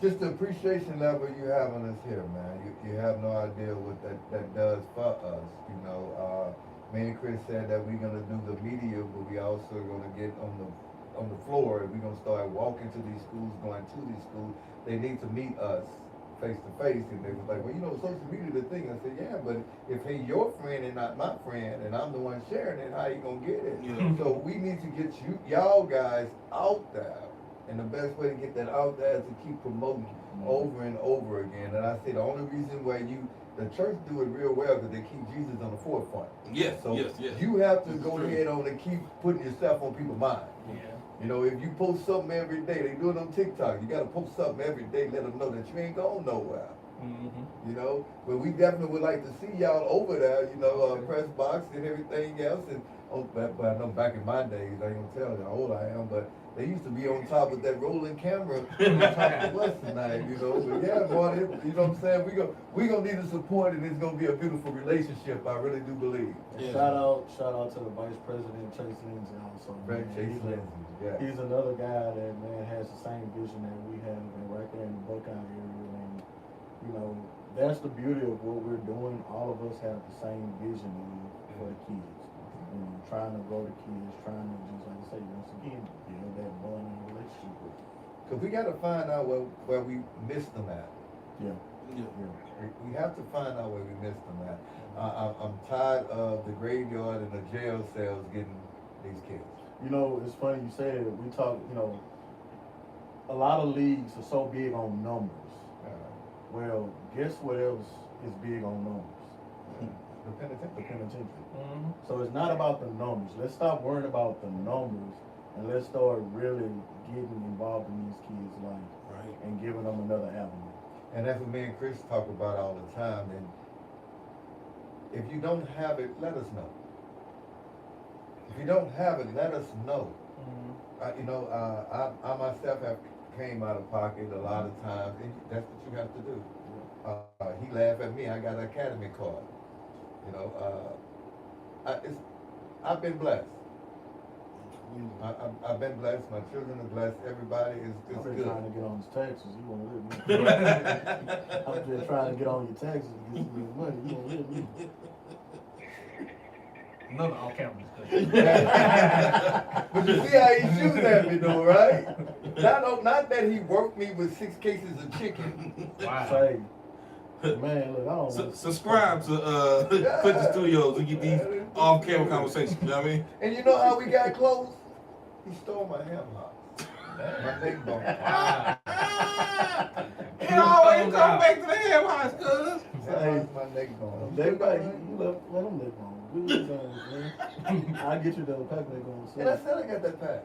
Just the appreciation level you have on us here, man. You have no idea what that does for us. You know, me and Chris said that we're gonna do the media, but we also gonna get on the floor. We're gonna start walking to these schools, going to these schools. They need to meet us face to face, and they was like, well, you know, social media the thing. I said, yeah, but if he's your friend and not my friend, and I'm the one sharing it, how you gonna get it? Yeah. So we need to get y'all guys out there And the best way to get that out there is to keep promoting over and over again. And I say the only reason why the church do it real well because they keep Jesus on the forefront. Yes, So yes. you have to go ahead on and keep putting yourself on people's mind. Yeah. You know, if you post something every day, they do it on TikTok. You gotta post something every day, let them know that you ain't going nowhere. Mm-hmm. You know, but we definitely would like to see y'all over there. You know, press box and everything else. And but I know back in my days, I ain't gonna tell you how old I am, but they used to be on top of that rolling camera on top of the bus tonight. You know, but yeah, boy, you know what I'm saying? We gonna need the support, and it's gonna be a beautiful relationship. I really do believe. Yeah. Shout out to the Vice President Chase Lindsay also. Right, Chase Lindsay. Yeah. He's another guy that has the same vision that we have, and right there in the Buckeye area. And you know, that's the beauty of what we're doing. All of us have the same vision for the kids. Trying to grow the kids, trying to just like I say once again, build that bonding relationship with them. Cause we gotta find out where we missed them at. Yeah. We have to find out where we missed them at. I'm tired of the graveyard and the jail cells getting these kids. You know, it's funny you say that. We talk, you know, a lot of leagues are so big on numbers. Well, guess what else is big on numbers? The penitentiary. Mm-hmm. So it's not about the numbers. Let's stop worrying about the numbers and let's start really getting involved in these kids' life, Right. and giving them another avenue. And that's what me and Chris talk about all the time. And if you don't have it, let us know. If you don't have it, let us know. Mm-hmm. I myself have came out of pocket a lot of times, and that's what you have to do. He laughed at me. I got an academy card. You know, I've been blessed. I've been blessed. My children are blessed. Everybody is I've been good. trying to get on his taxes. You won't let me. I'm just trying to get on your taxes and get some money. You won't let me. Another on-camera discussion. But you see how he shoots at me though, right? Not that he worked me with 6 cases of chicken. Wow. Say, man, look, I don't want Subscribe to Clinton Studios to get these off-camera conversations. You know what I mean? And you know how we got close? He stole my ham hocks. My neck bone. Wow. It always come back to the ham hocks, cuz. Hey, my neck bone. everybody, you let them live on. Good times, man. I'll get you the pack they gonna And I sell. said I got that pack.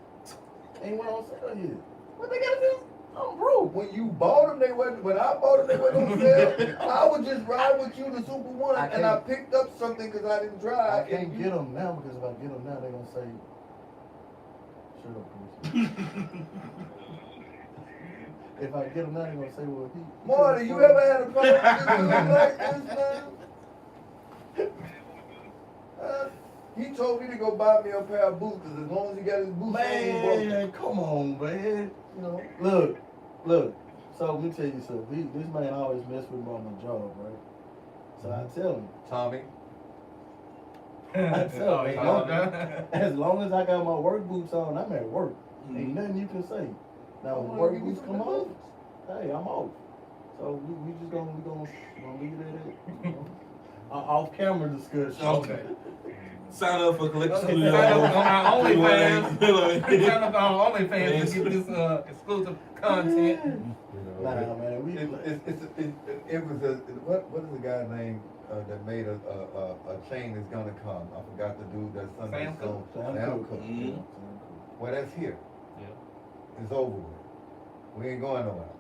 Ain't one on sale yet. What they gotta do? I'm broke. When you bought them, they wasn't. When I bought them, they wasn't on sale. I would just ride with you to Super One, and I picked up something because I didn't I drive. can't get them now because if I get them now, they're gonna say, shut up, Chris. If I get them now, they're gonna say, well, he. Marty, you ever had a problem with this like this, man? He told me to go buy me a pair of boots because as long as he got his boots on, he broke. Man, come on, man. You know. Look. So let me tell you something. This man always mess with me on my job, right? So I tell him. Tommy. I tell him. Oh, As long as I got my work boots on, I'm at work. Ain't nothing you can say. Now when the work boots come off, hey, I'm off. So we just gonna leave it at that. Off camera discussion. Okay. Sign up for Collector Sign Studios. up on our OnlyFans. OnlyFans. Sign up on our OnlyFans to get this exclusive content. Nah, man, It was what is the guy named that made a chain that's gonna come? I forgot the dude that's Sunday Sam Cooke. Sam Cooke. Mhm. Well, that's here. Yeah. It's over with. We ain't going nowhere.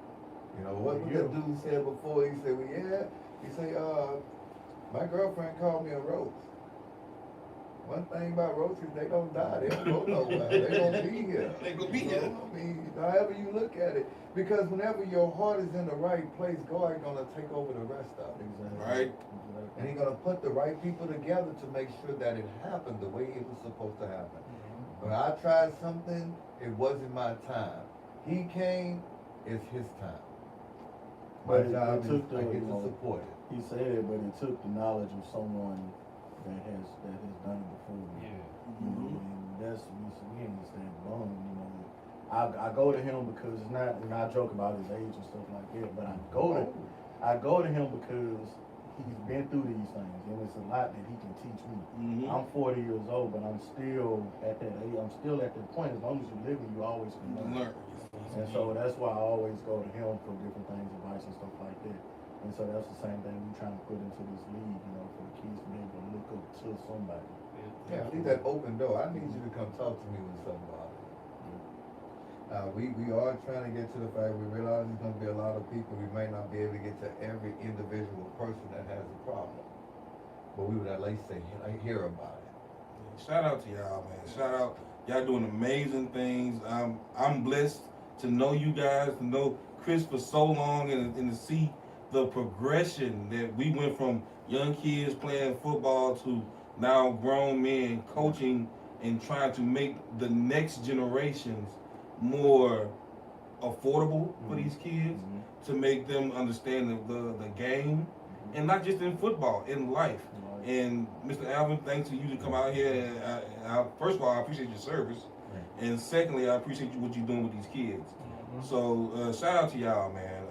You know what that dude said before? He said, "Well, yeah." He said, "My girlfriend called me a roach." One thing about roaches, they don't die. They don't go nowhere. They gonna be here. They gonna be here. I mean, however you look at it, because whenever your heart is in the right place, God is gonna take over the rest of it. Right. And He's gonna put the right people together to make sure that it happened the way it was supposed to happen. When I tried something, it wasn't my time. He came, it's his time. My But job it is took I get to support it. He said it, but it took the knowledge of someone that has done it before. Yeah. You know, and that's we understand bone. You know, I go to him because it's not, and I joke about his age and stuff like that. But I go to him because he's been through these things, and it's a lot that he can teach me. Mhm. I'm 40 years old, but I'm still at that age. I'm still at that point. As long as you're living, you always can learn. Learn. So And so that's why I always go to him for different things, advice and stuff like that. And so that's the same thing we're trying to put into this league, you know, for the kids to be able to look up to somebody. Yeah, leave that open door. I need you to come talk to me when something bothers you. We are trying to get to the fact, we realize there's gonna be a lot of people, we may not be able to get to every individual person that has a problem. But we would at least say, hear about it. Shout out to y'all, man. Shout out. Y'all doing amazing things. I'm blessed to know you guys, to know Chris for so long, and to see the progression that we went from young kids playing football to now grown men coaching and trying to make the next generations more affordable for these kids, to make them understand the game, and not just in football, in life. And Mr. Alvin, thanks to you to come out here. And first of all, I appreciate your service, and secondly, I appreciate what you're doing with these kids. So shout out to y'all, man.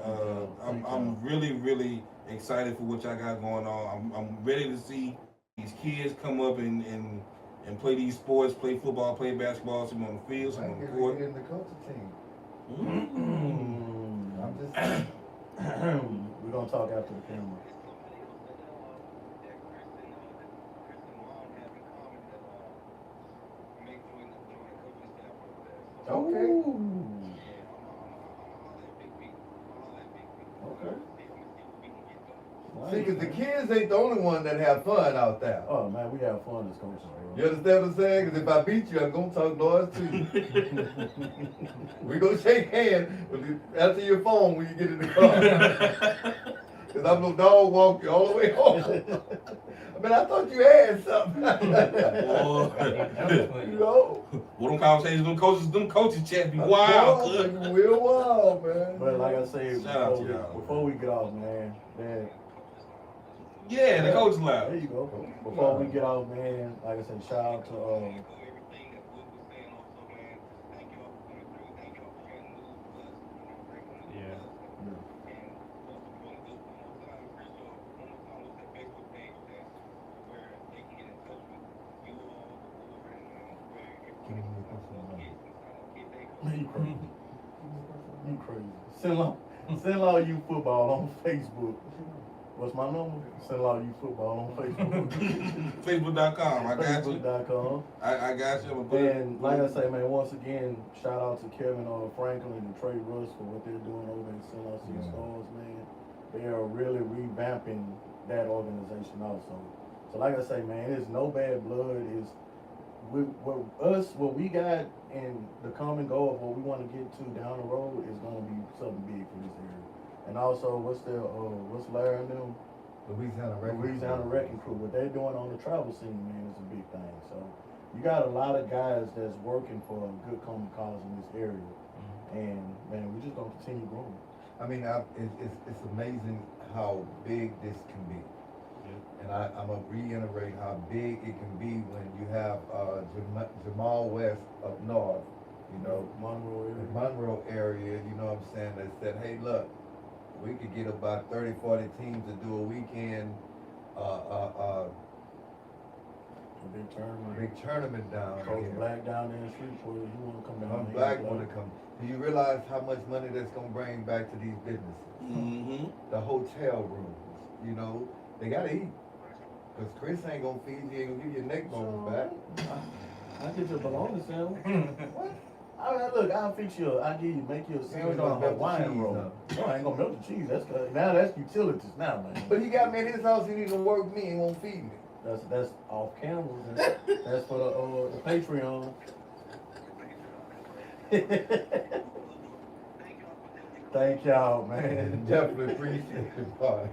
I'm really excited for what y'all got going on. I'm ready to see these kids come up and play these sports, play football, play basketball, some on the field, some on the court. Get in the coaching team. I'm just We're gonna talk after the camera. okay. Okay. See, because the kids ain't the only one that have fun out there. Oh man, we have fun as coaches, bro. You understand what I'm saying? Because if I beat you, I'm going to talk noise to you. We going to shake hands after your phone when you get in the car. Because I'm going to dog walk you all the way home. I mean, I thought you had something. You know? Well, them conversations, them coaches chats be wild. Real wild, man. But like I say, Shout out to y'all. before we get off, man, Yeah, the coach loud. there you go. Before we get off, man, like I said, shout out to You crazy. You crazy. Cenla Youth Football on Facebook. What's my number? Cenla Youth Football on Facebook. Facebook.com. I got you. Facebook.com. I got you. And like I say, man, once again, shout out to Kevin Franklin and Trey Russ for what they're doing over in Cenla Stars, man. They are really revamping that organization also. So like I say, man, it's no bad blood. It's what we got, and the common goal of what we want to get to down the road is going to be something big for this area. And also, what's Larry and them? Louisiana Wrecking Crew. What they're doing on the travel scene, man, is a big thing. So you got a lot of guys that's working for a good common cause in this area, and man, we're just gonna continue growing. I mean, it's amazing how big this can be. And I'm going to reiterate how big it can be when you have Jamal West up north, you know, Monroe area, you know what I'm saying, that said, hey, look, we could get about 30, 40 teams to do a weekend, big tournament down Coach here. Black down there in Shreveport, you want to come down here? Black want to come. Do you realize how much money that's going to bring back to these businesses? The hotel rooms, you know, they got to eat. Because Chris ain't going to feed you, ain't going to give your neck bones back. I get your bologna sandwich. What? I mean, look, I'll make you a sandwich on a Hawaiian roll. No, I ain't gonna melt the cheese. That's utilities now, man. But he got me in his house, he need to work me and won't feed me. That's off camera. That's for the Patreon. Thank y'all, man. Definitely appreciate it, boy.